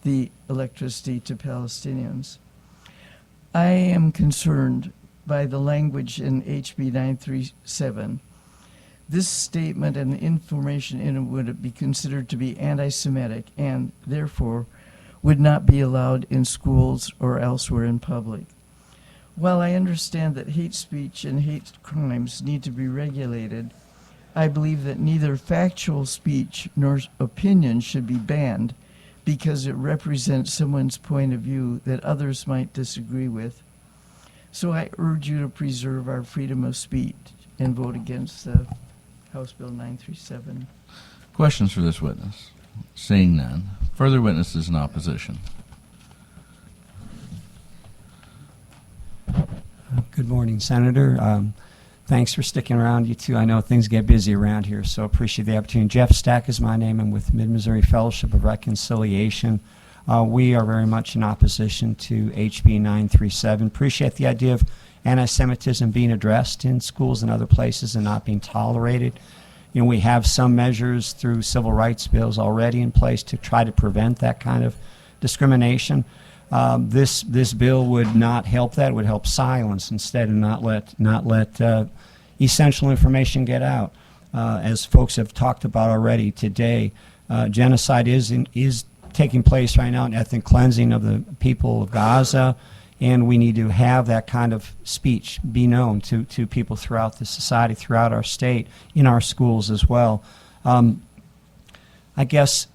the electricity to Palestinians. I am concerned by the language in HB937. This statement and the information in it would be considered to be anti-Semitic and, therefore, would not be allowed in schools or elsewhere in public. While I understand that hate speech and hate crimes need to be regulated, I believe that neither factual speech nor opinion should be banned because it represents someone's point of view that others might disagree with. So I urge you to preserve our freedom of speech and vote against House Bill 937. Questions for this witness? Seeing none. Further witnesses in opposition? Good morning, Senator. Thanks for sticking around, you two. I know things get busy around here, so appreciate the opportunity. Jeff Stack is my name. I'm with Mid-Missouri Fellowship of Reconciliation. We are very much in opposition to HB 937. Appreciate the idea of anti-Semitism being addressed in schools and other places and not being tolerated. You know, we have some measures through civil rights bills already in place to try to prevent that kind of discrimination. This bill would not help that. It would help silence instead and not let essential information get out. As folks have talked about already today, genocide is taking place right now, an ethnic cleansing of the people of Gaza, and we need to have that kind of speech be known to people throughout the society, throughout our state, in our schools as well. I guess,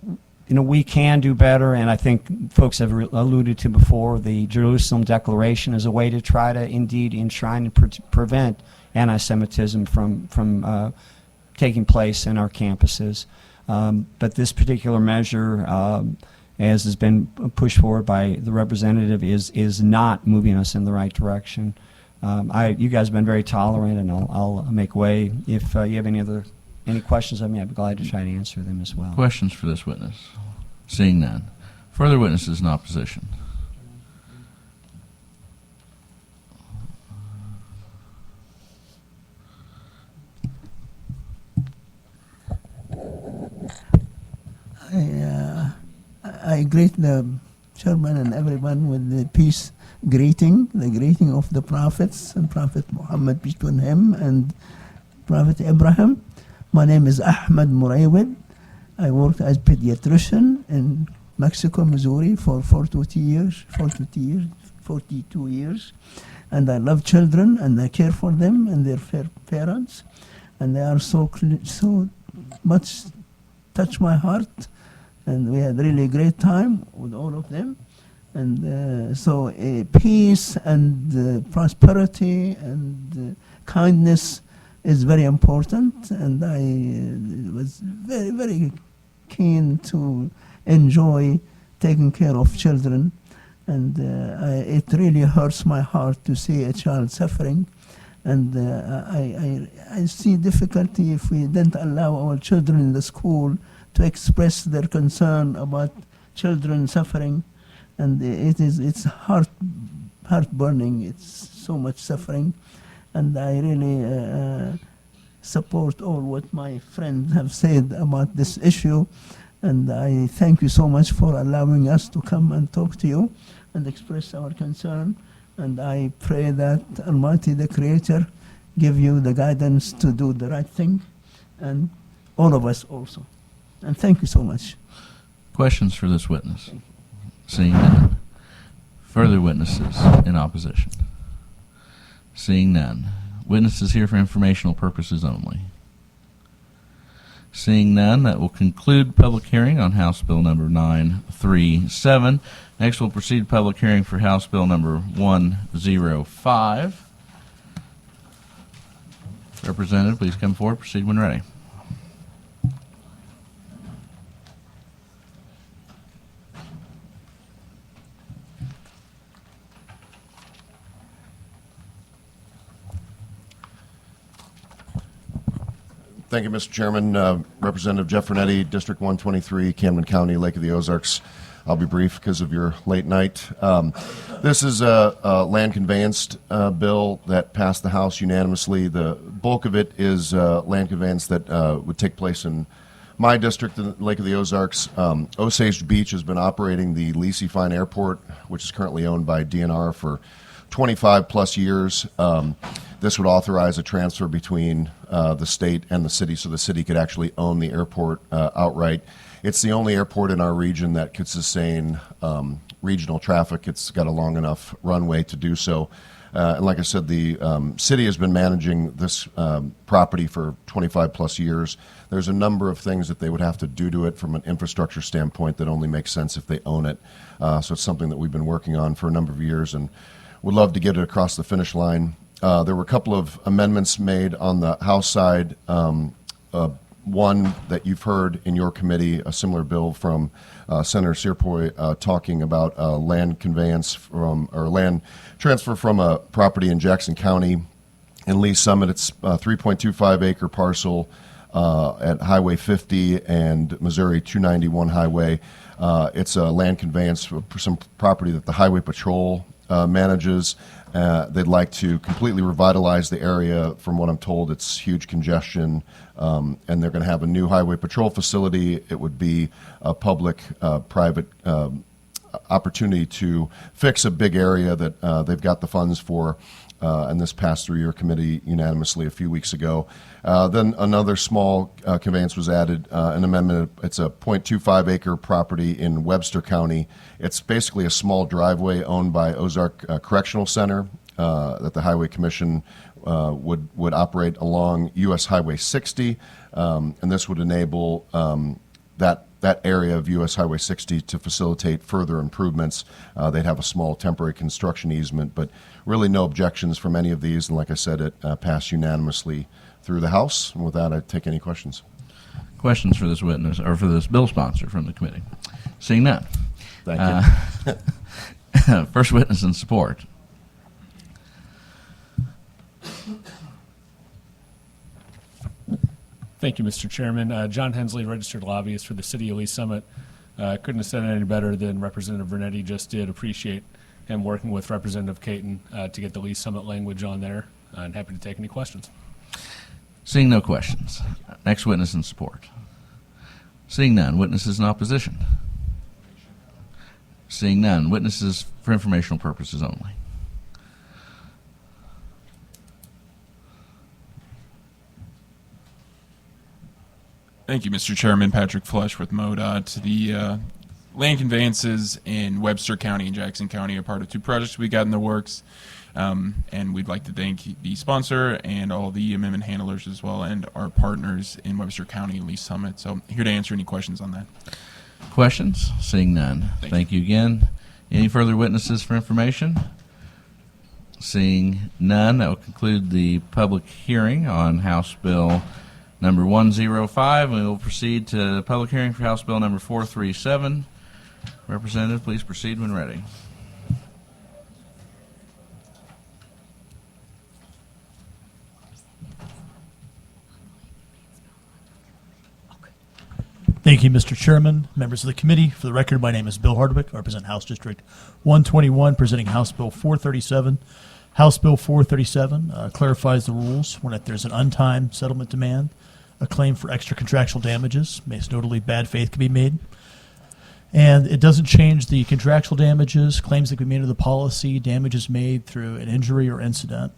you know, we can do better, and I think folks have alluded to before, the Jerusalem Declaration is a way to try to indeed enshrine and prevent anti-Semitism from taking place in our campuses. But this particular measure, as has been pushed forward by the representative, is not moving us in the right direction. You guys have been very tolerant, and I'll make way. If you have any questions of me, I'd be glad to try to answer them as well. Questions for this witness? Seeing none. Further witnesses in opposition? I greet the chairman and everyone with the peace greeting, the greeting of the prophets, and Prophet Muhammad, peace be on him, and Prophet Abraham. My name is Ahmed Murayawid. I worked as pediatrician in Mexico, Missouri for 42 years. And I love children, and I care for them and their parents. And they are so much touch my heart. And we had really a great time with all of them. And so peace and prosperity and kindness is very important. And I was very, very keen to enjoy taking care of children. And it really hurts my heart to see a child suffering. And I see difficulty if we don't allow our children in the school to express their concern about children suffering. And it's heartburning. It's so much suffering. And I really support all what my friends have said about this issue. And I thank you so much for allowing us to come and talk to you and express our concern. And I pray that Almighty, the Creator, give you the guidance to do the right thing, and all of us also. And thank you so much. Questions for this witness? Seeing none. Further witnesses in opposition? Seeing none. Witnesses here for informational purposes only. Seeing none, that will conclude public hearing on House Bill number 937. Next, we'll proceed to public hearing for House Bill number 105. Representative, please come forward. Proceed when ready. Thank you, Mr. Chairman. Representative Jeff Vernetti, District 123, Camden County, Lake of the Ozarks. I'll be brief because of your late night. This is a land conveyanced bill that passed the House unanimously. The bulk of it is land conveyance that would take place in my district, the Lake of the Ozarks. Osage Beach has been operating the Lacey Fine Airport, which is currently owned by DNR, for 25 plus years. This would authorize a transfer between the state and the city, so the city could actually own the airport outright. It's the only airport in our region that could sustain regional traffic. It's got a long enough runway to do so. And like I said, the city has been managing this property for 25 plus years. There's a number of things that they would have to do to it from an infrastructure standpoint that only makes sense if they own it. So it's something that we've been working on for a number of years and would love to get it across the finish line. There were a couple of amendments made on the House side. One that you've heard in your committee, a similar bill from Senator Searpoy talking about land conveyance from, or land transfer from a property in Jackson County. In Lee Summit, it's a 3.25 acre parcel at Highway 50 and Missouri 291 Highway. It's a land conveyance for some property that the Highway Patrol manages. They'd like to completely revitalize the area. From what I'm told, it's huge congestion, and they're going to have a new highway patrol facility. It would be a public-private opportunity to fix a big area that they've got the funds for, and this passed through your committee unanimously a few weeks ago. Then another small conveyance was added, an amendment. It's a 0.25 acre property in Webster County. It's basically a small driveway owned by Ozark Correctional Center that the Highway Commission would operate along U.S. Highway 60, and this would enable that area of U.S. Highway 60 to facilitate further improvements. They'd have a small temporary construction easement, but really no objections from any of these. And like I said, it passed unanimously through the House. And with that, I take any questions. Questions for this witness or for this bill sponsor from the committee? Seeing none. Thank you. First witness in support. Thank you, Mr. Chairman. John Hensley, registered lobbyist for the City of Lee Summit. Couldn't have said it any better than Representative Vernetti just did. Appreciate him working with Representative Caton to get the Lee Summit language on there. And happy to take any questions. Seeing no questions. Next witness in support. Seeing none. Witnesses in opposition. Seeing none. Witnesses for informational purposes only. Thank you, Mr. Chairman. Patrick Flush with MoDOT. The land conveyances in Webster County and Jackson County are part of two projects we got in the works. And we'd like to thank the sponsor and all the amendment handlers as well, and our partners in Webster County and Lee Summit. So here to answer any questions on that. Questions? Seeing none. Thank you again. Any further witnesses for information? Seeing none, that will conclude the public hearing on House Bill number 105. We will proceed to the public hearing for House Bill number 437. Representative, please proceed when ready. Thank you, Mr. Chairman, members of the committee. For the record, my name is Bill Hardwick. I represent House District 121, presenting House Bill 437. House Bill 437 clarifies the rules when if there's an untimed settlement demand, a claim for extra contractual damages, most notably bad faith, can be made. And it doesn't change the contractual damages, claims that can be made under the policy, damages made through an injury or incident.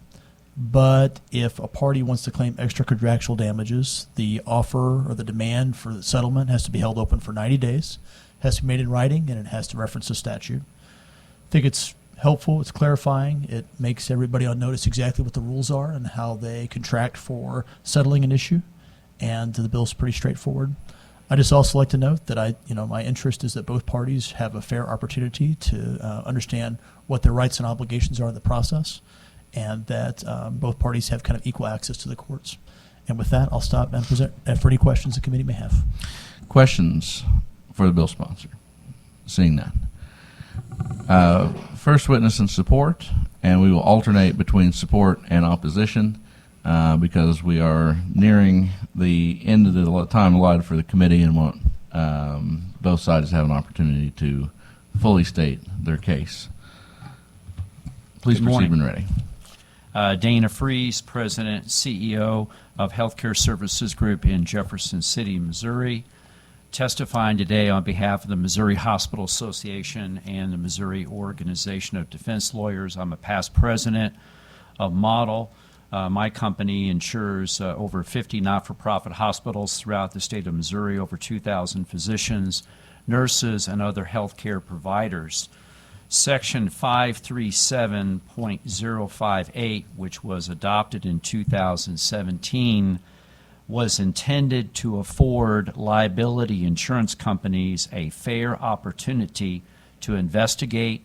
But if a party wants to claim extra contractual damages, the offer or the demand for the settlement has to be held open for 90 days, has to be made in writing, and it has to reference the statute. I think it's helpful, it's clarifying, it makes everybody on notice exactly what the rules are and how they contract for settling an issue, and the bill's pretty straightforward. I just also like to note that my interest is that both parties have a fair opportunity to understand what their rights and obligations are in the process, and that both parties have kind of equal access to the courts. And with that, I'll stop and present for any questions the committee may have. Questions for the bill sponsor? Seeing none. First witness in support, and we will alternate between support and opposition because we are nearing the end of the time allotted for the committee and want both sides to have an opportunity to fully state their case. Please proceed when ready. Dana Fries, President, CEO of Healthcare Services Group in Jefferson City, Missouri, testifying today on behalf of the Missouri Hospital Association and the Missouri Organization of Defense Lawyers. I'm a past president of Model. My company insures over 50 not-for-profit hospitals throughout the state of Missouri, over 2,000 physicians, nurses, and other healthcare providers. Section 537.058, which was adopted in 2017, was intended to afford liability insurance companies a fair opportunity to investigate,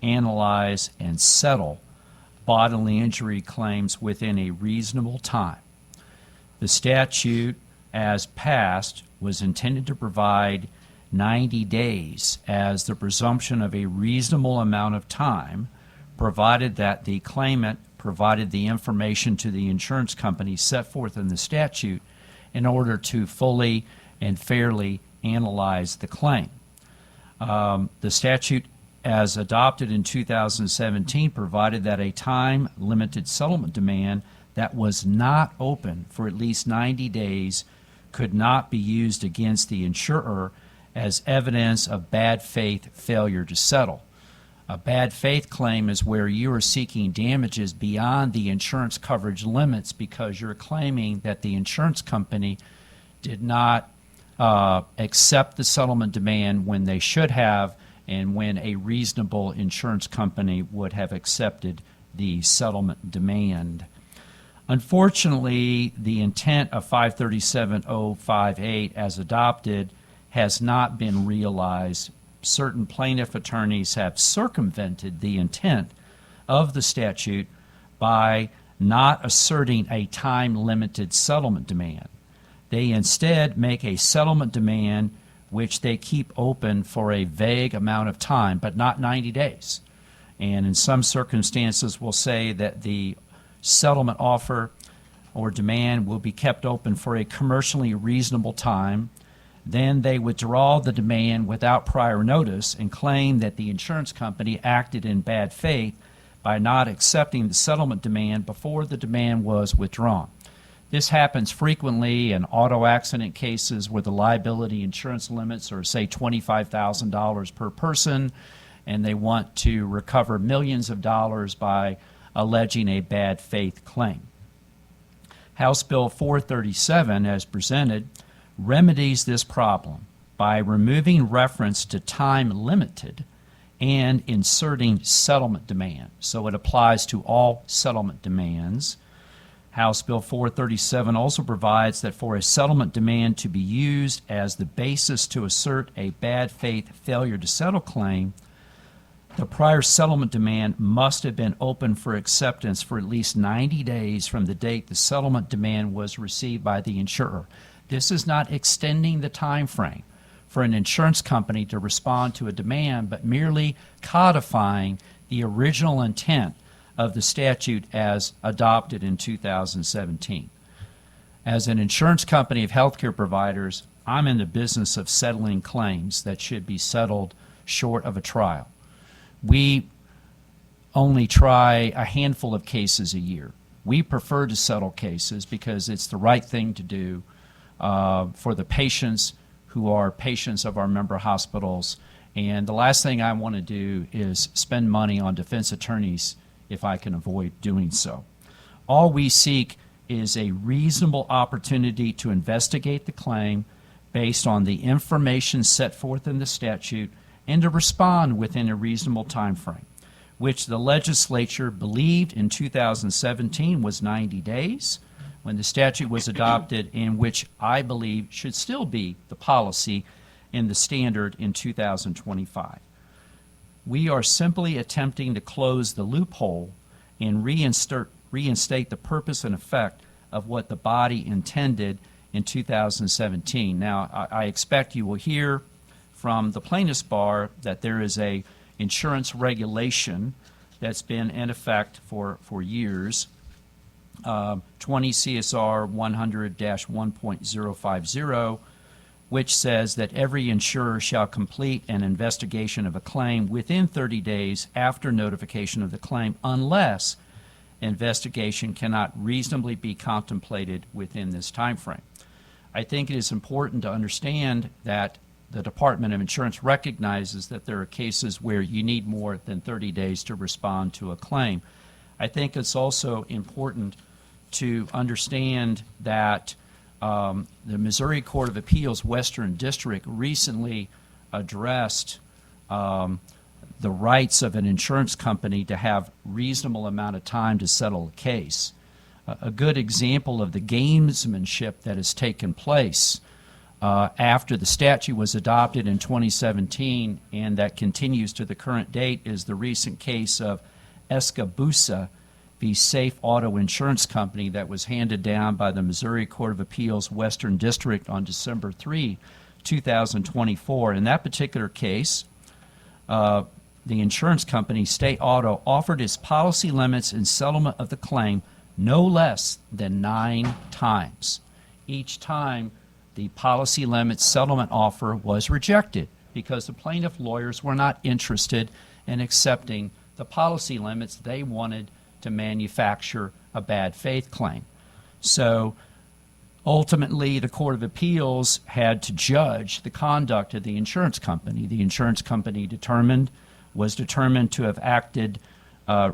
analyze, and settle bodily injury claims within a reasonable time. The statute, as passed, was intended to provide 90 days as the presumption of a reasonable amount of time, provided that the claimant provided the information to the insurance company set forth in the statute in order to fully and fairly analyze the claim. The statute, as adopted in 2017, provided that a time-limited settlement demand that was not open for at least 90 days could not be used against the insurer as evidence of bad faith failure to settle. A bad faith claim is where you are seeking damages beyond the insurance coverage limits because you're claiming that the insurance company did not accept the settlement demand when they should have and when a reasonable insurance company would have accepted the settlement demand. Unfortunately, the intent of 537.058 as adopted has not been realized. Certain plaintiff attorneys have circumvented the intent of the statute by not asserting a time-limited settlement demand. They instead make a settlement demand which they keep open for a vague amount of time, but not 90 days. And in some circumstances, we'll say that the settlement offer or demand will be kept open for a commercially reasonable time. Then they withdraw the demand without prior notice and claim that the insurance company acted in bad faith by not accepting the settlement demand before the demand was withdrawn. This happens frequently in auto accident cases where the liability insurance limits are, say, $25,000 per person, and they want to recover millions of dollars by alleging a bad faith claim. House Bill 437, as presented, remedies this problem by removing reference to time limited and inserting settlement demand. So it applies to all settlement demands. House Bill 437 also provides that for a settlement demand to be used as the basis to assert a bad faith failure to settle claim, the prior settlement demand must have been open for acceptance for at least 90 days from the date the settlement demand was received by the insurer. This is not extending the time frame for an insurance company to respond to a demand, but merely codifying the original intent of the statute as adopted in 2017. As an insurance company of healthcare providers, I'm in the business of settling claims that should be settled short of a trial. We only try a handful of cases a year. We prefer to settle cases because it's the right thing to do for the patients who are patients of our member hospitals. And the last thing I want to do is spend money on defense attorneys if I can avoid doing so. All we seek is a reasonable opportunity to investigate the claim based on the information set forth in the statute and to respond within a reasonable time frame, which the legislature believed in 2017 was 90 days when the statute was adopted, and which I believe should still be the policy in the standard in 2025. We are simply attempting to close the loophole and reinstate the purpose and effect of what the body intended in 2017. Now, I expect you will hear from the plaintiff's bar that there is a insurance regulation that's been in effect for years, 20 CSR 100-1.050, which says that every insurer shall complete an investigation of a claim within 30 days after notification of the claim unless investigation cannot reasonably be contemplated within this time frame. I think it is important to understand that the Department of Insurance recognizes that there are cases where you need more than 30 days to respond to a claim. I think it's also important to understand that the Missouri Court of Appeals Western District recently addressed the rights of an insurance company to have reasonable amount of time to settle a case. A good example of the gamesmanship that has taken place after the statute was adopted in 2017 and that continues to the current date is the recent case of Escabusa v. Safe Auto Insurance Company that was handed down by the Missouri Court of Appeals Western District on December 3, 2024. In that particular case, the insurance company, State Auto, offered its policy limits in settlement of the claim no less than 9 times. Each time, the policy limits settlement offer was rejected because the plaintiff lawyers were not interested in accepting the policy limits. They wanted to manufacture a bad faith claim. So ultimately, the Court of Appeals had to judge the conduct of the insurance company. The insurance company was determined to have acted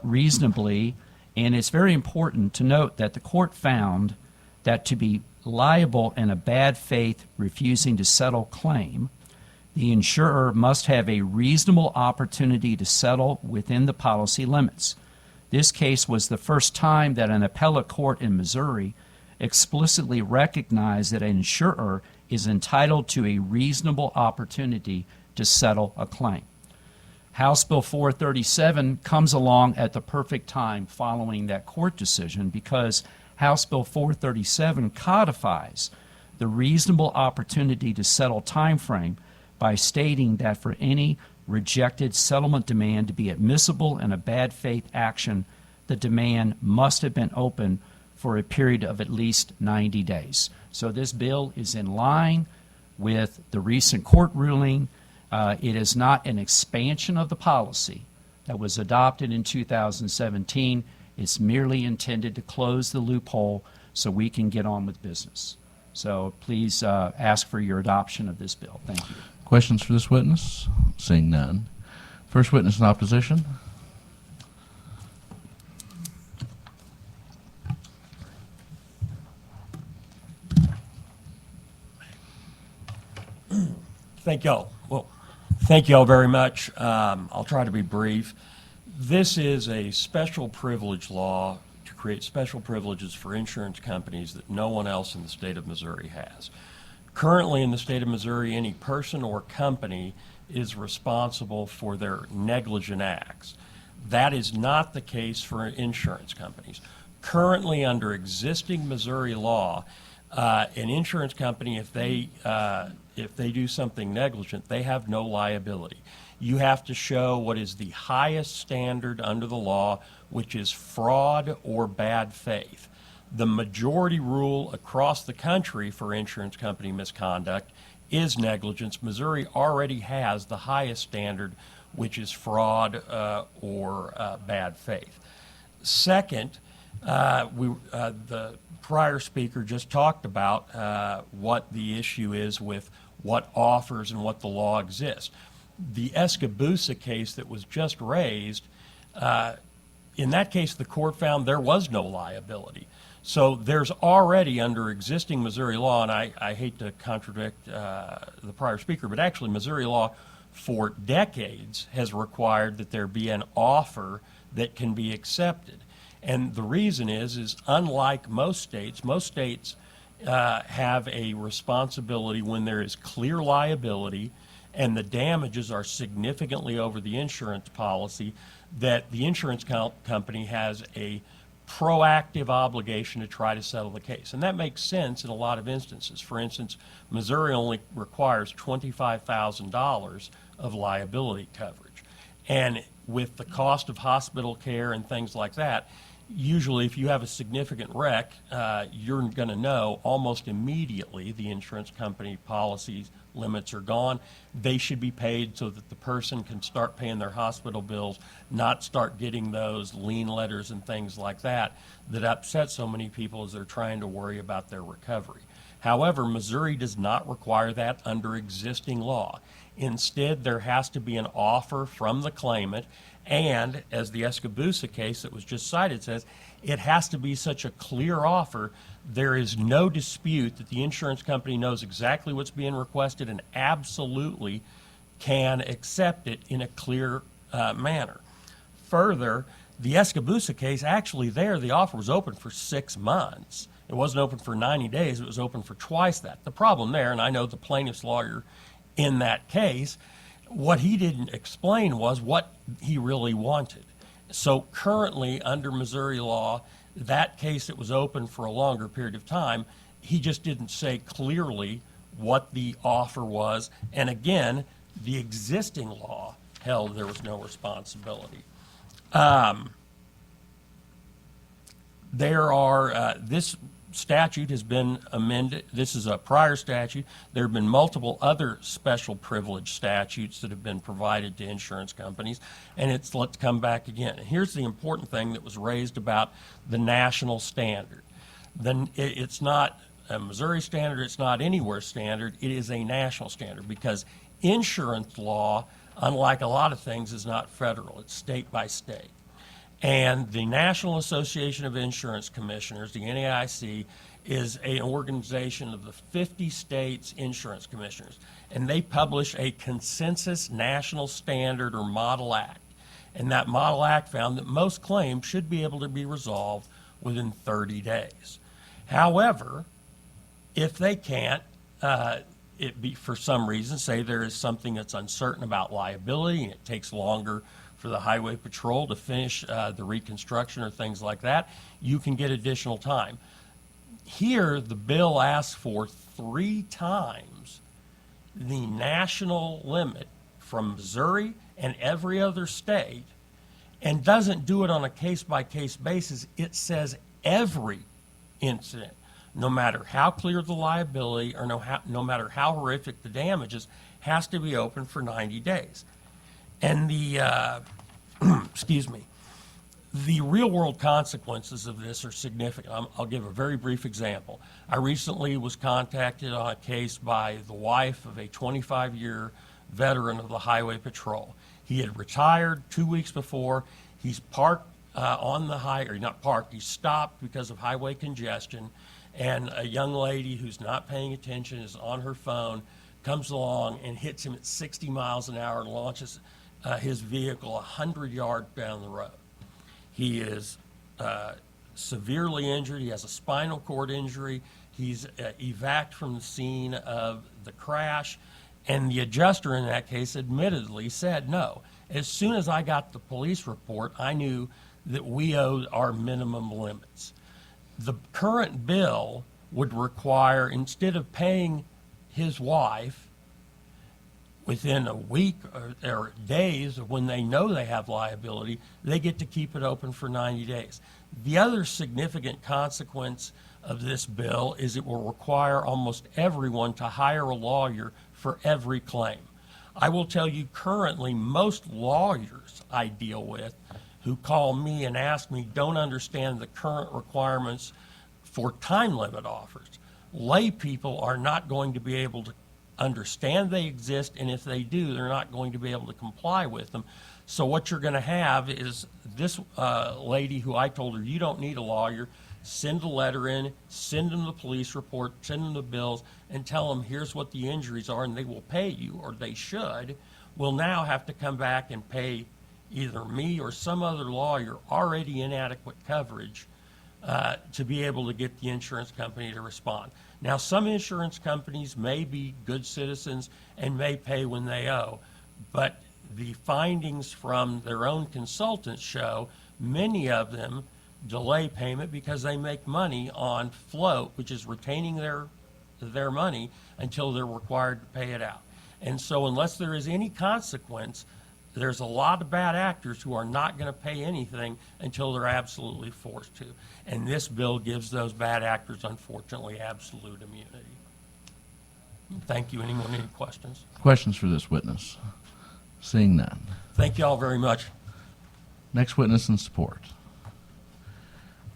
reasonably, and it's very important to note that the court found that to be liable in a bad faith refusing to settle claim, the insurer must have a reasonable opportunity to settle within the policy limits. This case was the first time that an appellate court in Missouri explicitly recognized that an insurer is entitled to a reasonable opportunity to settle a claim. House Bill 437 comes along at the perfect time following that court decision because House Bill 437 codifies the reasonable opportunity to settle time frame by stating that for any rejected settlement demand to be admissible in a bad faith action, the demand must have been open for a period of at least 90 days. So this bill is in line with the recent court ruling. It is not an expansion of the policy that was adopted in 2017. It's merely intended to close the loophole so we can get on with business. So please ask for your adoption of this bill. Thank you. Questions for this witness? Seeing none. First witness in opposition. Thank y'all. Well, thank y'all very much. I'll try to be brief. This is a special privilege law to create special privileges for insurance companies that no one else in the state of Missouri has. Currently in the state of Missouri, any person or company is responsible for their negligent acts. That is not the case for insurance companies. Currently, under existing Missouri law, an insurance company, if they do something negligent, they have no liability. You have to show what is the highest standard under the law, which is fraud or bad faith. The majority rule across the country for insurance company misconduct is negligence. Missouri already has the highest standard, which is fraud or bad faith. Second, the prior speaker just talked about what the issue is with what offers and what the law exists. The Escabusa case that was just raised, in that case the court found there was no liability. So there's already under existing Missouri law, and I hate to contradict the prior speaker, but actually Missouri law for decades has required that there be an offer that can be accepted. And the reason is unlike most states have a responsibility when there is clear liability and the damages are significantly over the insurance policy, that the insurance company has a proactive obligation to try to settle the case. And that makes sense in a lot of instances. For instance, Missouri only requires $25,000 of liability coverage. And with the cost of hospital care and things like that, usually if you have a significant wreck, you're going to know almost immediately the insurance company policy limits are gone. They should be paid so that the person can start paying their hospital bills, not start getting those lien letters and things like that that upset so many people as they're trying to worry about their recovery. However, Missouri does not require that under existing law. Instead, there has to be an offer from the claimant, and as the Escobusa case that was just cited says, it has to be such a clear offer. There is no dispute that the insurance company knows exactly what's being requested and absolutely can accept it in a clear manner. Further, the Escobusa case, actually there, the offer was open for 6 months. It wasn't open for 90 days. It was open for twice that. The problem there, and I know the plaintiff's lawyer in that case, what he didn't explain was what he really wanted. So currently, under Missouri law, that case that was open for a longer period of time, he just didn't say clearly what the offer was. And again, the existing law held there was no responsibility. This statute has been amended. This is a prior statute. There have been multiple other special privilege statutes that have been provided to insurance companies, and let's come back again. And here's the important thing that was raised about the national standard. Then it's not a Missouri standard, it's not anywhere standard, it is a national standard, because insurance law, unlike a lot of things, is not federal, it's state by state. And the National Association of Insurance Commissioners, the NAIC, is an organization of the 50 states' insurance commissioners. And they publish a consensus national standard or model act. And that model act found that most claims should be able to be resolved within 30 days. However, if they can't, for some reason, say there is something that's uncertain about liability and it takes longer for the Highway Patrol to finish the reconstruction or things like that, you can get additional time. Here, the bill asks for 3 times the national limit from Missouri and every other state, and doesn't do it on a case-by-case basis. It says every incident, no matter how clear the liability or no matter how horrific the damages, has to be open for 90 days. And the, excuse me, the real-world consequences of this are significant. I'll give a very brief example. I recently was contacted on a case by the wife of a 25-year veteran of the Highway Patrol. He had retired 2 weeks before. He's parked on the highway, or not parked, he's stopped because of highway congestion, and a young lady who's not paying attention is on her phone, comes along and hits him at 60 miles an hour and launches his vehicle 100 yards down the road. He is severely injured. He has a spinal cord injury. He's evac'd from the scene of the crash. And the adjuster in that case admittedly said, no, as soon as I got the police report, I knew that we owed our minimum limits. The current bill would require, instead of paying his wife within a week or days of when they know they have liability, they get to keep it open for 90 days. The other significant consequence of this bill is it will require almost everyone to hire a lawyer for every claim. I will tell you, currently, most lawyers I deal with who call me and ask me don't understand the current requirements for time limit offers. Lay people are not going to be able to understand they exist, and if they do, they're not going to be able to comply with them. So what you're going to have is this lady who I told her, you don't need a lawyer, send a letter in, send them the police report, send them the bills, and tell them here's what the injuries are, and they will pay you, or they should, will now have to come back and pay either me or some other lawyer already inadequate coverage to be able to get the insurance company to respond. Now, some insurance companies may be good citizens and may pay when they owe, but the findings from their own consultants show many of them delay payment because they make money on float, which is retaining their money until they're required to pay it out. And so unless there is any consequence, there's a lot of bad actors who are not going to pay anything until they're absolutely forced to. And this bill gives those bad actors, unfortunately, absolute immunity. Thank you. Anyone any questions? Questions for this witness? Seeing none. Thank you all very much. Next witness in support.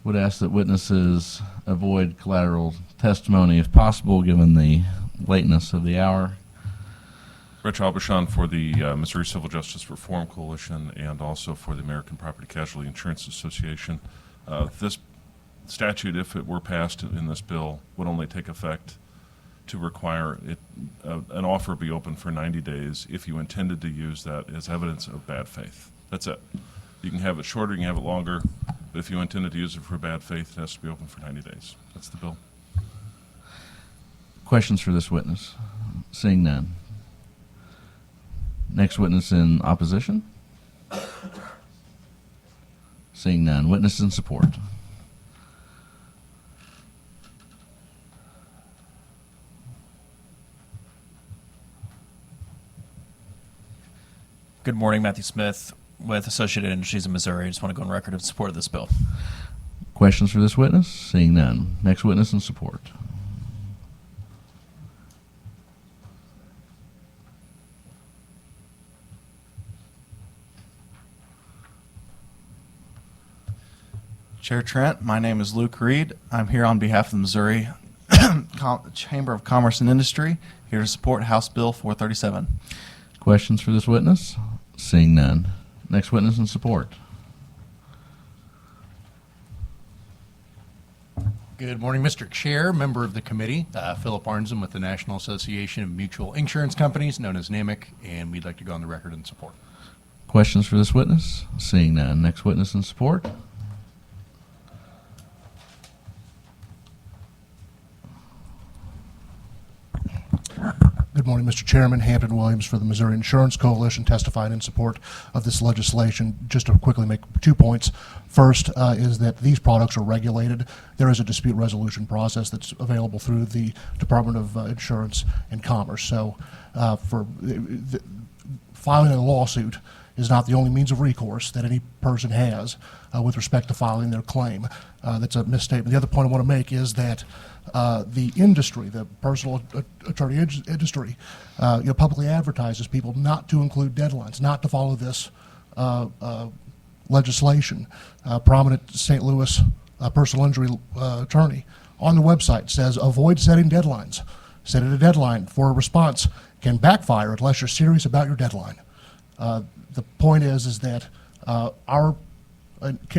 Would ask that witnesses avoid collateral testimony if possible, given the lateness of the hour. Rich Albashon for the Missouri Civil Justice Reform Coalition and also for the American Property Casualty Insurance Association. This statute, if it were passed in this bill, would only take effect to require an offer be open for 90 days if you intended to use that as evidence of bad faith. That's it. You can have it shorter, you can have it longer, but if you intended to use it for bad faith, it has to be open for 90 days. That's the bill. Questions for this witness? Seeing none. Next witness in opposition? Seeing none. Witness in support? Good morning, Matthew Smith with Associated Industries in Missouri. I just want to go on record in support of this bill. Questions for this witness? Seeing none. Next witness in support? Chair Trent, my name is Luke Reed. I'm here on behalf of the Missouri Chamber of Commerce and Industry, here to support House Bill 437. Questions for this witness? Seeing none. Next witness in support? Good morning, Mr. Chair, member of the committee, Philip Arnzen with the National Association of Mutual Insurance Companies, known as NAMIC, and we'd like to go on the record in support. Questions for this witness? Seeing none. Next witness in support? Good morning, Mr. Chairman. Hampton Williams for the Missouri Insurance Coalition, testifying in support of this legislation. Just to quickly make 2 points. First is that these products are regulated. There is a dispute resolution process that's available through the Department of Insurance and Commerce. So filing a lawsuit is not the only means of recourse that any person has with respect to filing their claim. That's a misstatement. The other point I want to make is that the industry, the personal attorney industry, publicly advertises people not to include deadlines, not to follow this legislation. Prominent St. Louis personal injury attorney on the website says, avoid setting deadlines. Setting a deadline for a response can backfire unless you're serious about your deadline. The point is that our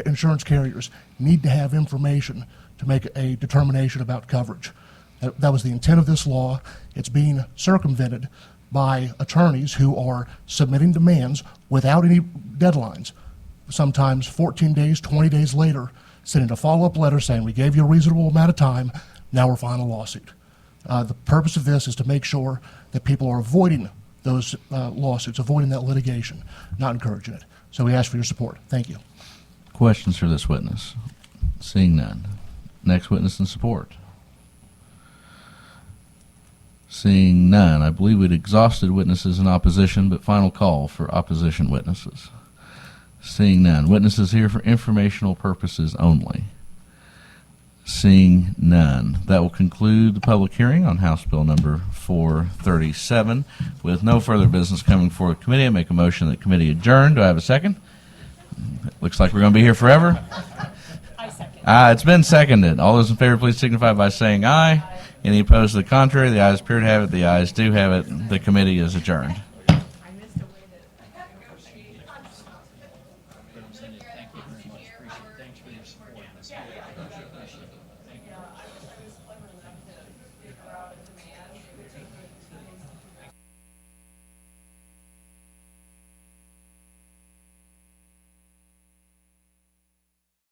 insurance carriers need to have information to make a determination about coverage. That was the intent of this law. It's being circumvented by attorneys who are submitting demands without any deadlines, sometimes 14 days, 20 days later, sending a follow-up letter saying, we gave you a reasonable amount of time, now we're filing a lawsuit. The purpose of this is to make sure that people are avoiding those lawsuits, avoiding that litigation, not encouraging it. So we ask for your support. Thank you. Questions for this witness? Seeing none. Next witness in support? Seeing none. I believe we'd exhausted witnesses in opposition, but final call for opposition witnesses. Seeing none. Witnesses here for informational purposes only. Seeing none. That will conclude the public hearing on House Bill number 437. With no further business coming before the committee, I make a motion that committee adjourn. Do I have a second? Looks like we're going to be here forever. I second. It's been seconded. All those in favor, please signify by saying aye. Any opposed to the contrary? The ayes appear to have it. The ayes do have it. The committee is adjourned.